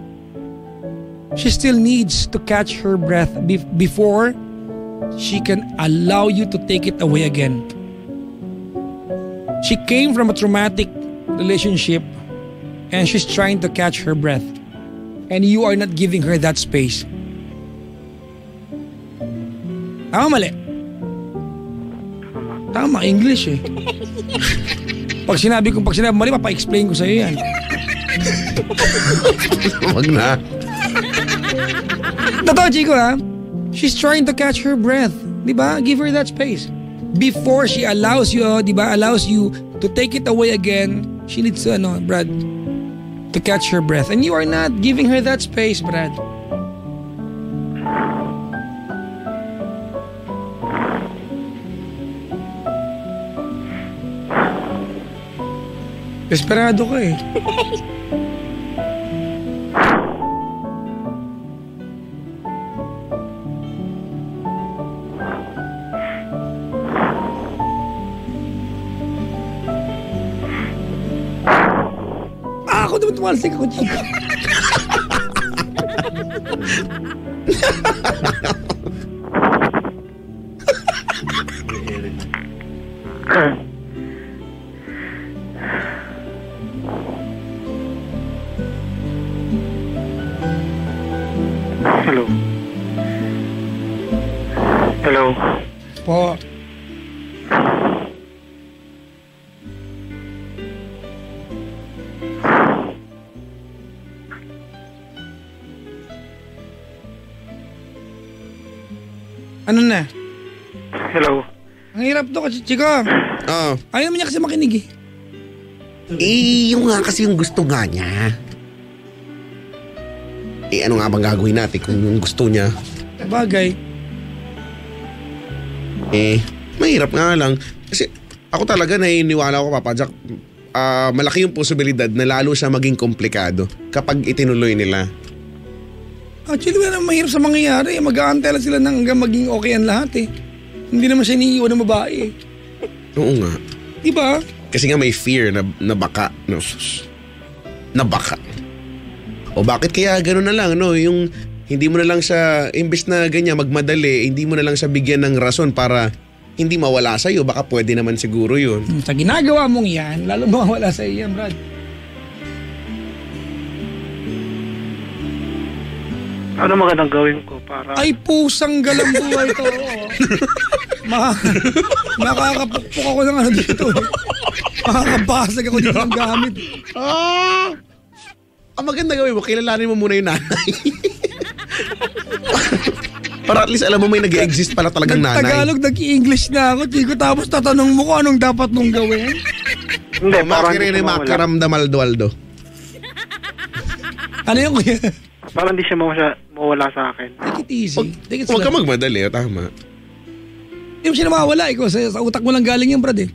she still needs to catch her breath before she can allow you to take it away again. She came from a traumatic relationship and she's trying to catch her breath. And you are not giving her that space. Tama, mali? Tama, English eh. Pag sinabi mali, papa-explain ko sa'yo yan. Wag na. Totoo, Chico, ha? She's trying to catch her breath. Diba? Give her that space. Before she allows you, diba? Allows you to take it away again, she needs to, Brad, to catch her breath. And you are not giving her that space, Brad. Desperado ka eh. ako naman tumalsik ako, Chico. Hello. Hello. Po. Ano na? Hello. Ang hirap to kasi, Chico. Oo. Ayaw naman niya kasi makinig eh. Yung nga kasi yung gusto nga niya. Ano nga bang gagawin natin kung yung gusto niya? Bagay. Mahirap nga lang. Kasi ako talaga naniniwala ko, Papa Jack, malaki yung posibilidad na lalo siya maging komplikado kapag itinuloy nila. Actually, wala naman mahirap sa mangyayari. Mag-aantay lang sila hanggang maging okay ang lahat eh. Hindi naman siya iniiwan ng babae eh. Oo nga. Diba? Kasi nga may fear na baka. No? Na baka. O bakit kaya gano'n na lang, no? Yung hindi mo na lang siya, imbes na ganyan, magmadali, hindi mo na lang siya bigyan ng rason para hindi mawala sa'yo. Baka pwede naman siguro yun. Sa ginagawa mong yan, lalo mawawala sa iyo yan, Brad. Ano magandang gawin ko para... Ay, pusang galang buhay to. Makakapukpok ako ng ano dito eh. Makakabasag ako dito ng gamit. Ang maganda gawin mo, kilalanin mo muna yung nanay. Para at least alam mo may nag-exist pala talagang nanay. Nagtagalog, nag-i-English na ako, Chico. Tapos tatanong mo kung anong dapat mong gawin. Hindi, parang hindi Makirene siya mawala. makaramdamaldo-aldo. Ano yung kuya? Parang hindi siya mawala sa akin. Take it easy. Take it Huwag ka slow. magmadali, tama. Hindi mo siya nawawala. Ikaw, sa utak mo lang galing yung Brad eh.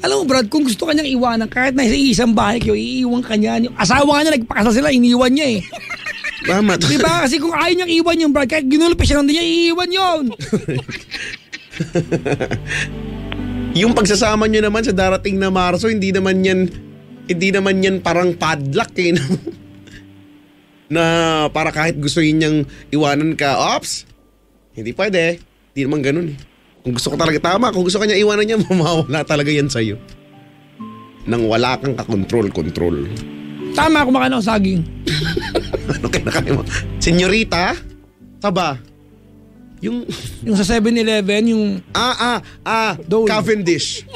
Alam mo, Brad, kung gusto ka niyang iwanan, kahit na sa isang bahay kayo, iiwan ka niya. Yung asawa ka niya, nagpakasal sila, iniwan niya eh. Tama. Diba? Kasi kung ayaw niyang iwan yung Brad, kahit ginulpi siya, hindi niya iiwan yun. Yung pagsasama nyo naman sa darating na Marso, hindi naman yan parang padlock eh. No? Na para kahit gusto niyang iwanan ka, ops, hindi pwede. Hindi naman ganun eh. Kung gusto ko talaga tama, kung gusto ka niya iwanan niya, mawawala talaga yan sa'yo. Nang wala kang kakontrol-kontrol. Tama, kumakain ako saging. Ano kinakain mo? Senyorita? Saba? Yung Yung sa 7-Eleven, yung... Dole. Cavendish.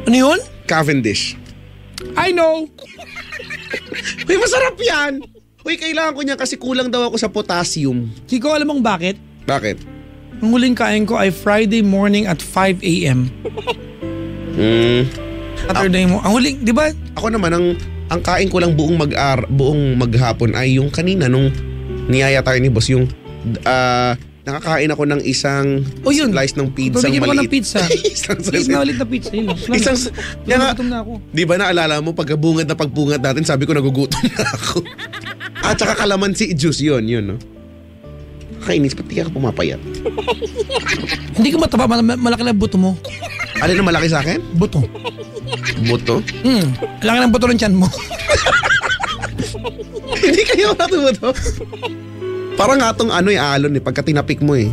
Ano yun? Cavendish. I know. Uy, masarap yan! Uy, kailangan ko niya kasi kulang daw ako sa potassium. Chico, alam mong bakit? Bakit? Ang huling kain ko ay Friday morning at 5 a.m. Saturday mo. Ang huling, di ba? Ako naman, ang kain ko lang buong maghapon ay yung kanina nung niyaya tayo ni boss, yung nakakain ako ng isang yun. slice ng pizza Pabigyan mo ko ng maliit. pizza. Isang Please na ulit na pizza. Yun. Gutom na ako. Di ba naalala mo, pagkabungad natin, sabi ko nagugutom na ako. At saka kalamansi juice, yun, no? Kainis, pati ako pumapayat. Hindi ka mataba, malaki na buto mo. Alin na malaki sa akin? Buto. Buto? Laki ng buto ng tiyan mo. Hindi kayo natubuto. Parang nga tong alon pagka tinapik mo eh.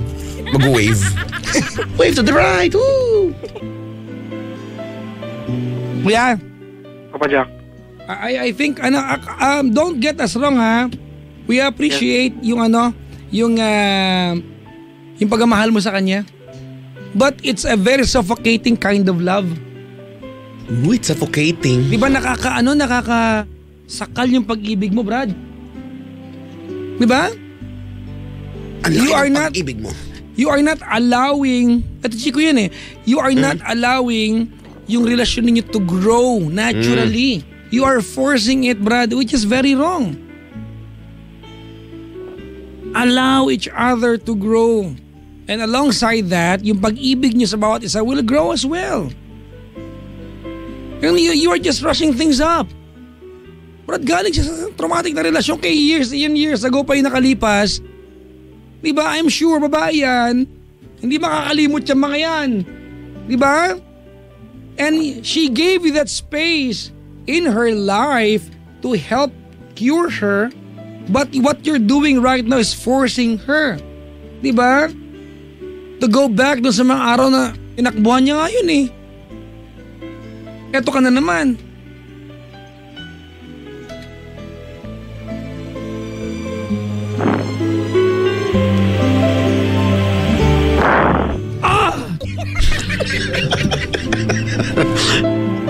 Mag-wave. Wave to the right, woo! Kuya, Papa Jack. I think, don't get us wrong ha. We appreciate yung pagmamahal mo sa kanya. But it's a very suffocating kind of love. Ooh, it's suffocating. Di ba nakakasakal yung pag-ibig mo, Brad? Di ba? You are not pag-ibig mo. You are not allowing, at Chico yun eh, you are not allowing yung relasyon ninyo to grow naturally. You are forcing it, Brad, which is very wrong. Allow each other to grow. And alongside that, yung pag-ibig nyo sa bawat isa will grow as well. And you are just rushing things up. Brad, galing siya sa traumatic na relasyon kay years ago pa yung nakalipas. Diba? I'm sure, babae yan. Hindi makakalimot yung mga yan. Diba? And she gave you that space in her life to help cure her, but what you're doing right now is forcing her. Diba? To go back dun sa mga araw na tinakbuhan niya ngayon eh. Eto ka na naman.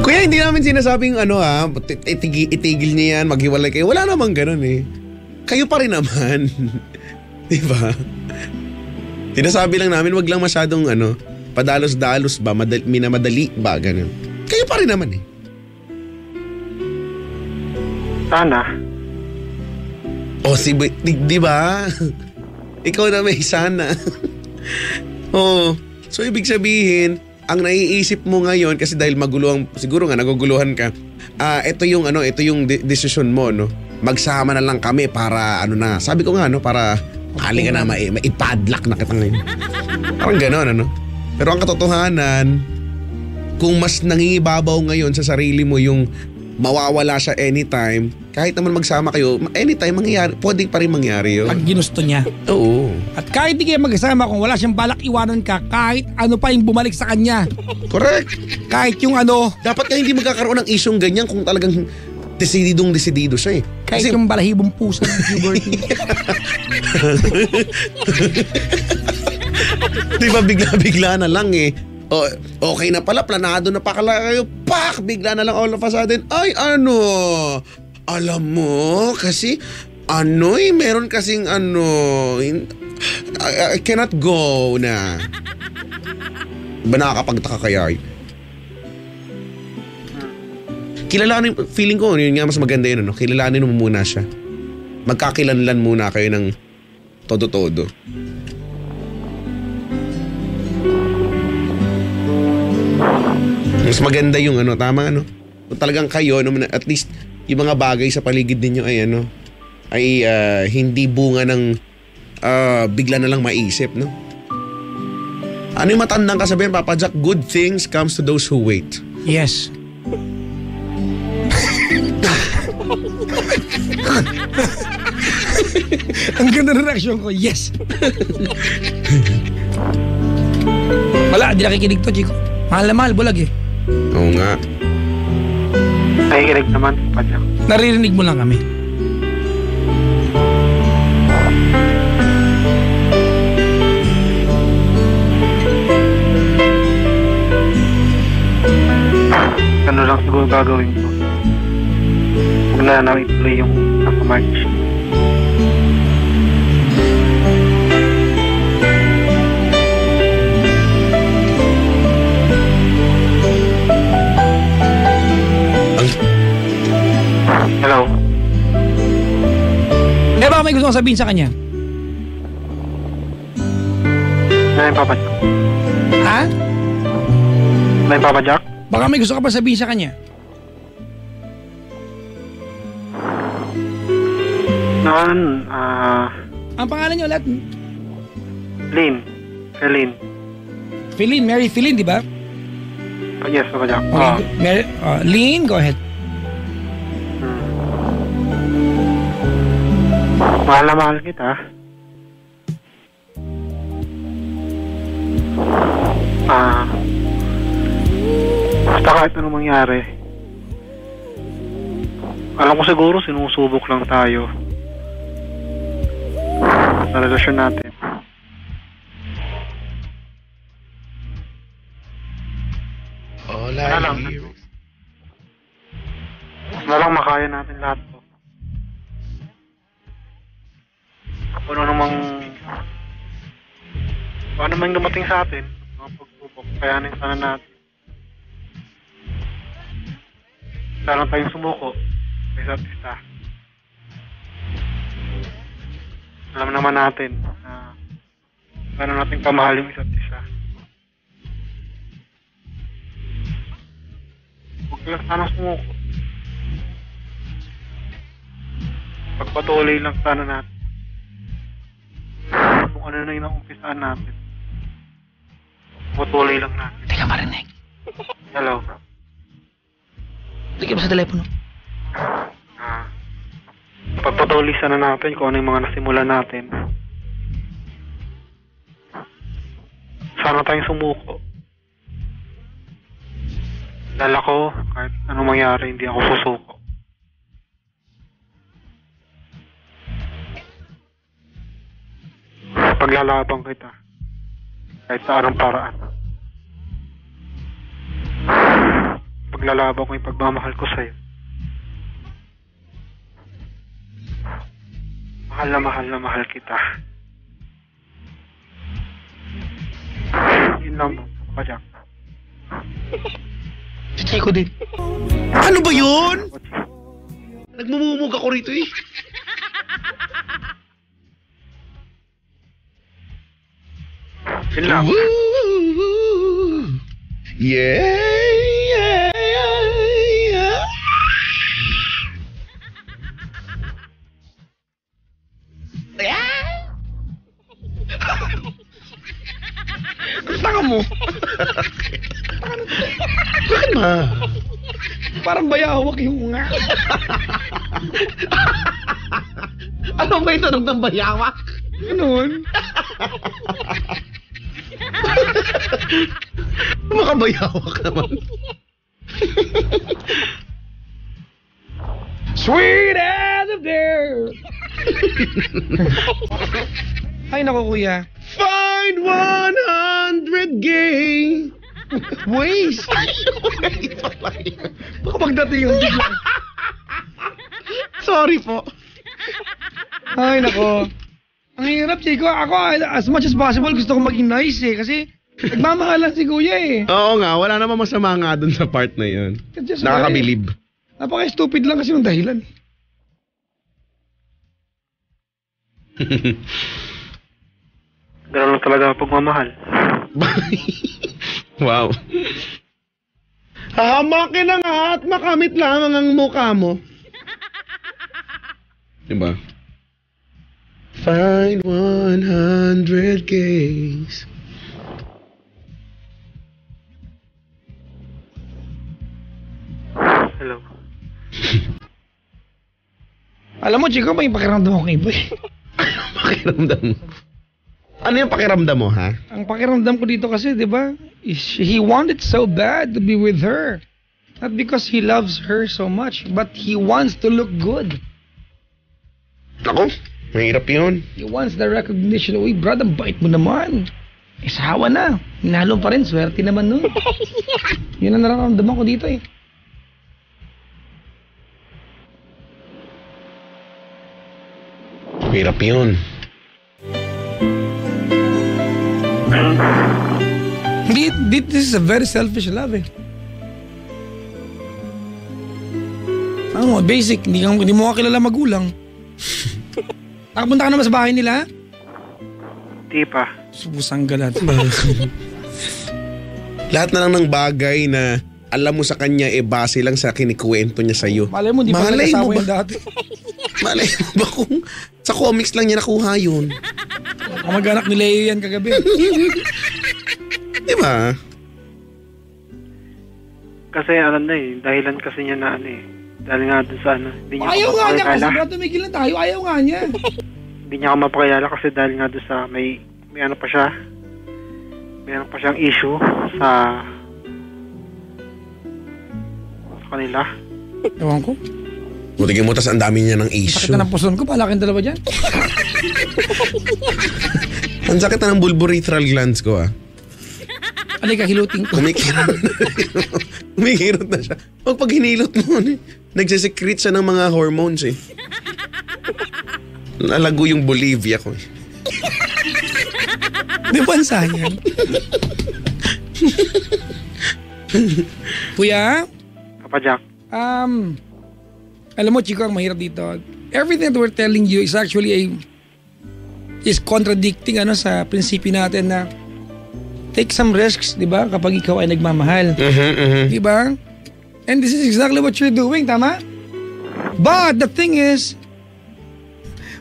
Kuya, hindi namin sinasabing itigil niya yan, maghiwalay kayo. Wala namang ganun eh. Kayo pa rin naman. Diba? Sinasabi lang namin, wag lang masyadong padalos-dalos ba, minamadali ba, ganun. Kayo pa rin naman eh. Sana. O di ba? Ikaw na may sana. Oh, so ibig sabihin, ang naiisip mo ngayon kasi dahil siguro nga naguguluhan ka. Ito yung decision mo, no. Magsama na lang kami para sabi ko nga para ka na maipadlock na kita ngayon. Parang gano'n, Pero ang katotohanan, kung mas nangingibabaw ngayon sa sarili mo yung mawawala siya anytime, kahit naman magsama kayo, anytime pwede pa rin mangyari yun. Pag ginusto niya. Oo. At kahit di kayo magsama, kung wala siyang balak iwanan ka, kahit ano pa yung bumalik sa kanya. Correct. Kahit yung dapat ka hindi magkakaroon ng isyong ganyan kung talagang desidido siya eh. Kahit yung balahibong puso ng puberty. Di ba bigla na lang eh. Okay na pala, planado na pakala kayo. Pak! Bigla na lang all of a sudden. Ay, alam mo, kasi meron kasing I cannot go na. Ba nakakapagtaka kaya? Kilalanin, feeling ko, yun nga mas maganda yun, kilalanin mo muna siya. Magkakilanlan muna kayo ng todo-todo. Mas maganda yung tama kung talagang kayo, at least yung mga bagay sa paligid ninyo ay hindi bunga ng bigla na lang maisip, no? Ano yung matandang kasabihan, Papa Jack? Good things comes to those who wait. Yes. Ang ganda ng reaksyon ko, yes. Wala, di nakikinig to, Chico. Mahal na mahal, bulag eh. Oo nga. Nakikinig naman, Padya. Naririnig mo lang kami. Ano lang siguro gagawin ko. Huwag na lang ituloy yung naka-March. Hello? Baka may gusto kong sabihin sa kanya. May Papa Jack? Ha? May Papa Jack? Baka may gusto ka pa sabihin sa kanya. Ang pangalan niyo ulit? Lynn. Feline, Mary Feline, di ba? Yes, Papa Jack. Okay. Lynn, go ahead. Mahal na mahal kita. Basta kahit anong mangyari, alam ko siguro sinusubok lang tayo sa relasyon natin. All Alam lang makaya natin lahat to. Ano namang dumating sa atin, mga pagsubok, kayanin sana natin. Sana tayong sumuko sa isa't isa. Alam naman natin na paano natin kamahal yung isa't isa. Huwag lang sana sumuko. Pagpatuloy lang sana natin kung ano na yung naumpisaan natin. Patuloy lang natin. Hindi ka marinig. Hello? Tigil mo sa telepono. Pagpatulisan na natin kung ano yung mga nasimulan natin. Sana tayong sumuko. Dahil ako, kahit anong mangyari, hindi ako susuko. Paglalaban kita. Kahit sa anong paraan. Paglalaban ko yung pagmamahal ko sa'yo. Mahal na mahal kita. Yun lang mo, Pajak. Si Chico din. Ano ba yun? Nagmumumug ako rito eh. Yun lang. Yeah. Tanga mo. Bakit ba? Parang bayawak yung nga. Ano ba ito ng bayawak? Ganun. Makabayawak naman. Sweet as a bear. Ay, naku kuya. Find 100 gay Ways. Baka pagdating yung bigla. Sorry po. Ay, nako. Ang hirap, Chico. Ako, as much as possible, gusto ko maging nice eh. Kasi nagmamahalan si kuya eh. Oo nga, wala namang masama nga dun sa part na yun. Just Nakakabilib. Napaka-stupid lang kasi yung dahilan. Ganun lang talaga pagmamahal. Wow. Hahamakin na nga at makamit lamang ang mukha mo. Diba? Find 100 gays. Hello. Alam mo, Chico, may pakiramdam ako kay Boy. Pakiramdam mo? Ano yung pakiramdam mo, ha? Ang pakiramdam ko dito kasi, di ba? He wanted so bad to be with her. Not because he loves her so much, but he wants to look good. Ako, mahirap yun. He wants the recognition. Uy, brad, ang bait mo naman. Isawa na. Hinalo pa rin. Swerte naman nun. Yun ang nararamdaman ko dito eh. Mahirap yun. This is a very selfish love eh. Ano mo, basic. Hindi mo kilala magulang. Nakapunta ka naman sa bahay nila? Di pa. Subusang galat. Lahat na lang ng bagay na alam mo sa kanya base lang sa kinikwento niya sa'yo. Malay mo, di pa Malay nagkasama mo ba? yung dati. Malay mo ba kung sa comics lang niya nakuha yun? Kamag-anak ni Leo yan kagabi. Di ba? Kasi ano na eh, dahilan kasi niya na ano eh. Dahil nga dun sa ano, hindi niya Ayaw ako nga niya kasi mapakilala. bro, tumigil na tayo. Ayaw nga niya. Hindi niya ako mapakilala kasi dahil nga dun sa may ano pa siya. May ano pa siyang issue sa kanila. Ewan ko. Buti mo, tas ang dami niya ng Sakit issue. na ng puson ko. Palaking dalawa dyan. Ang sakit na ng bulbourethral glands ko, ah. Alika, hiluting ko. Kumikirot na siya. Huwag pag hinilot mo, nagsisecrete siya ng mga hormones, eh. Nalago yung Bolivia ko, eh. Di bansa yan. Kuya, Papa Jack. alam mo, Chico, ang mahirap dito. Everything that we're telling you is actually is contradicting sa prinsipyo natin na take some risks, di ba? Kapag ikaw ay nagmamahal. Di ba? And this is exactly what you're doing, tama? But the thing is,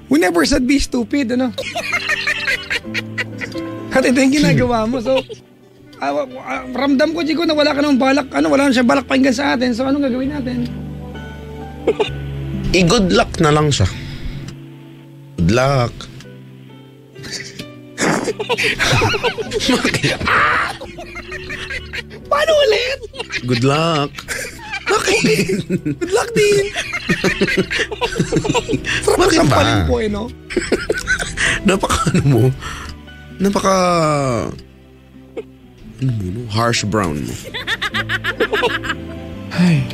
we never said be stupid, At ito yung ginagawa mo. So, Ramdam ko, Chico, na wala ka namang balak. Wala na siya balak pakinggan sa atin. So, anong gagawin natin? I-good luck na lang siya. Good luck. Paano ulit? Good luck. Bakit? Good luck din. Sarap Bakit kasi ba? paling po no? Napaka harsh brown mo. Ay.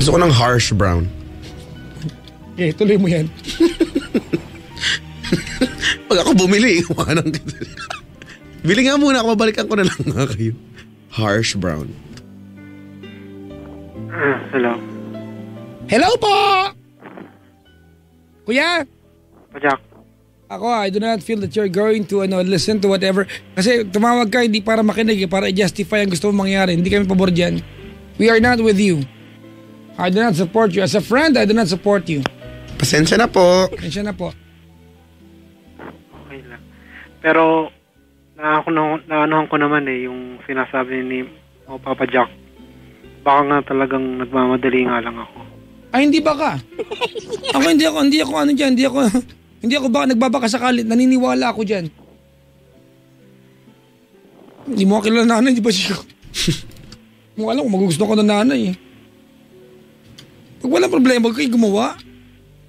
Gusto ko ng harsh brown. Okay, tuloy mo yan. Pag ako bumili, iwanan kita. Bili nga muna ako, mabalikan ko na lang nga kayo. Harsh brown. Hello. Hello po! Kuya? Jack. Ako, I do not feel that you're going to listen to whatever. Kasi tumawag ka hindi para makinig, para i-justify ang gusto mong mangyari. Hindi kami pabor dyan. We are not with you. I do not support you. As a friend, I do not support you. Pasensya na po. Pasensya na po. Okay lang. Pero, naanuhan ko naman yung sinasabi ni Papa Jack. Baka nga talagang nagmamadali nga lang ako. Ay, hindi ba ka? Ako, hindi ako baka nagbabaka sakali. Naniniwala ako dyan. Hindi mo kilala nanay, di ba siya? Mo alam kung magugustuhan ko ng nanay eh. Pag walang problema, huwag kayo gumawa.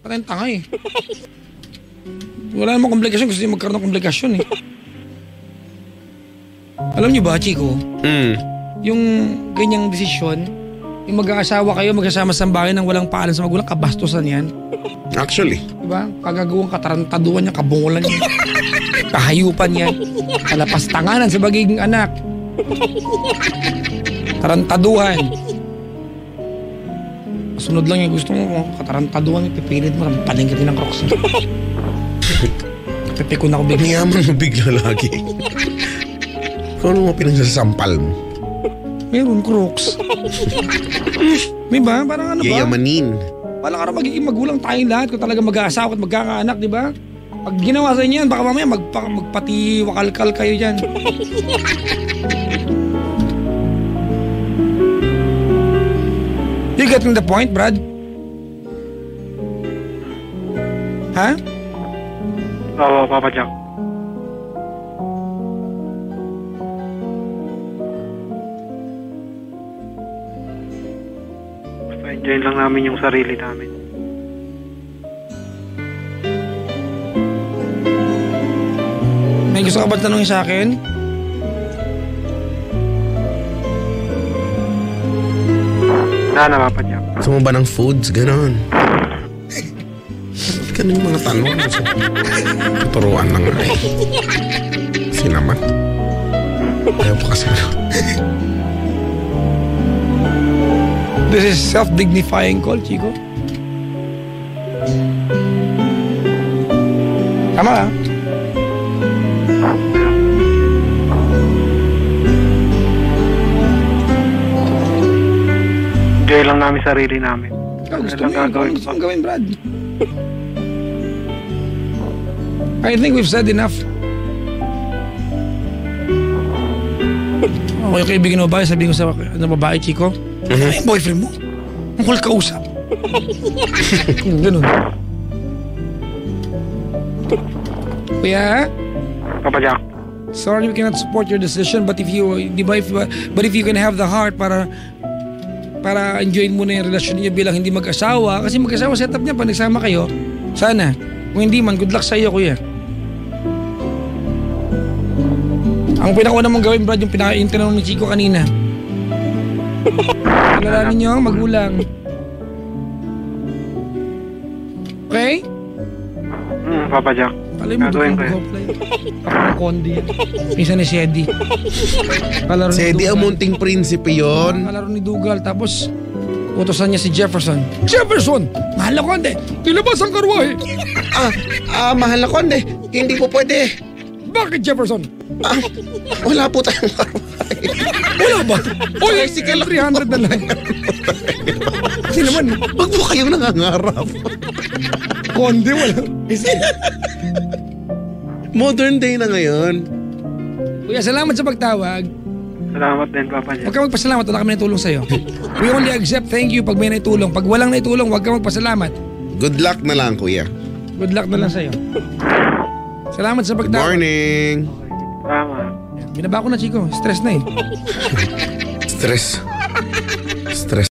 Patay ang tanga eh. Wala namang komplikasyon, gusto niya magkaroon ng komplikasyon eh. Alam niyo ba, Chico? Yung ganyang desisyon, yung mag-aasawa kayo, magsasama sa bahay nang walang paalam sa magulang, kabastusan yan. Actually. Diba? Kagagawang katarantaduan niya, kabungulan niya. Kahayupan yan. Kalapastanganan sa bagiging anak. Tarantaduhan. Sunod lang yung gusto mo, katarantaduhan, pipilit mo, rampaling ka din ng Crocs. Pipikon ako bigla. Niyaman mo bigla lagi. Kung ano mo pinagsasampal mo? Meron, Crocs. May ba? Parang ano ba? Yayamanin. Parang araw magiging magulang tayong lahat kung talaga mag-aasawa at magkakaanak, di ba? Pag ginawa sa inyo yan, baka mamaya magpatiwakalkal kayo dyan. You getting the point, Brad? Ha? Oo, Papa Jack. Basta enjoy lang namin yung sarili namin. May gusto ka ba tanongin sa akin? Na, Papa Jack. Gusto mo ba ng foods? Ganon. Ganun yung mga tanong. Tuturuan na nga eh. Kasi naman. Ayaw pa kasi. This is self-dignifying call, Chico. Tama ka? Enjoy lang namin sarili namin. Ikaw, gusto mong gawin, Brad. I think we've said enough. Okay, yung kaibigan mo ba? Sabihin ko sa babae, Chico. Ay, boyfriend mo. Ang hul kausap. Ganun. Kuya? Papa Jack. Sorry we cannot support your decision, but if you can have the heart para enjoyin mo na yung relasyon niyo bilang hindi mag-asawa, kasi mag-asawa setup niya pag nagsama kayo, sana. Kung hindi man, good luck sa iyo, kuya. Ang pinakauna mong gawin, Brad, yung tinanong ni Chico kanina. Kilalanin niyo ang magulang. Okay? Papa Jack. Palay mo Gagawin doon ko yan. mag-play. Ako ng Kondi. Isa ni Sedi. Sedi ang munting prinsipe yun. Kalaro ni Dugal. Tapos, utosan niya si Jefferson. Jefferson! Mahal na Konde! Tilabas ang karwahe! Mahal na konde. Hindi po pwede. Bakit Jefferson? Wala po tayong karwahe. Wala ba? Oy, 300 na lang. Kasi naman, Huwag po kayong nangangarap. Konde wala. Modern day na ngayon. Kuya, salamat sa pagtawag. Salamat din, Papa Jeff. Huwag ka magpasalamat, wala kami naitulong sa'yo. We only accept thank you pag may naitulong. Pag walang naitulong, huwag ka magpasalamat. Good luck na lang, kuya. Good luck na lang sa'yo. Salamat sa Good pagtawag. morning. Salamat. Binaba ko na, Chico. Stress na eh. Stress. Stress.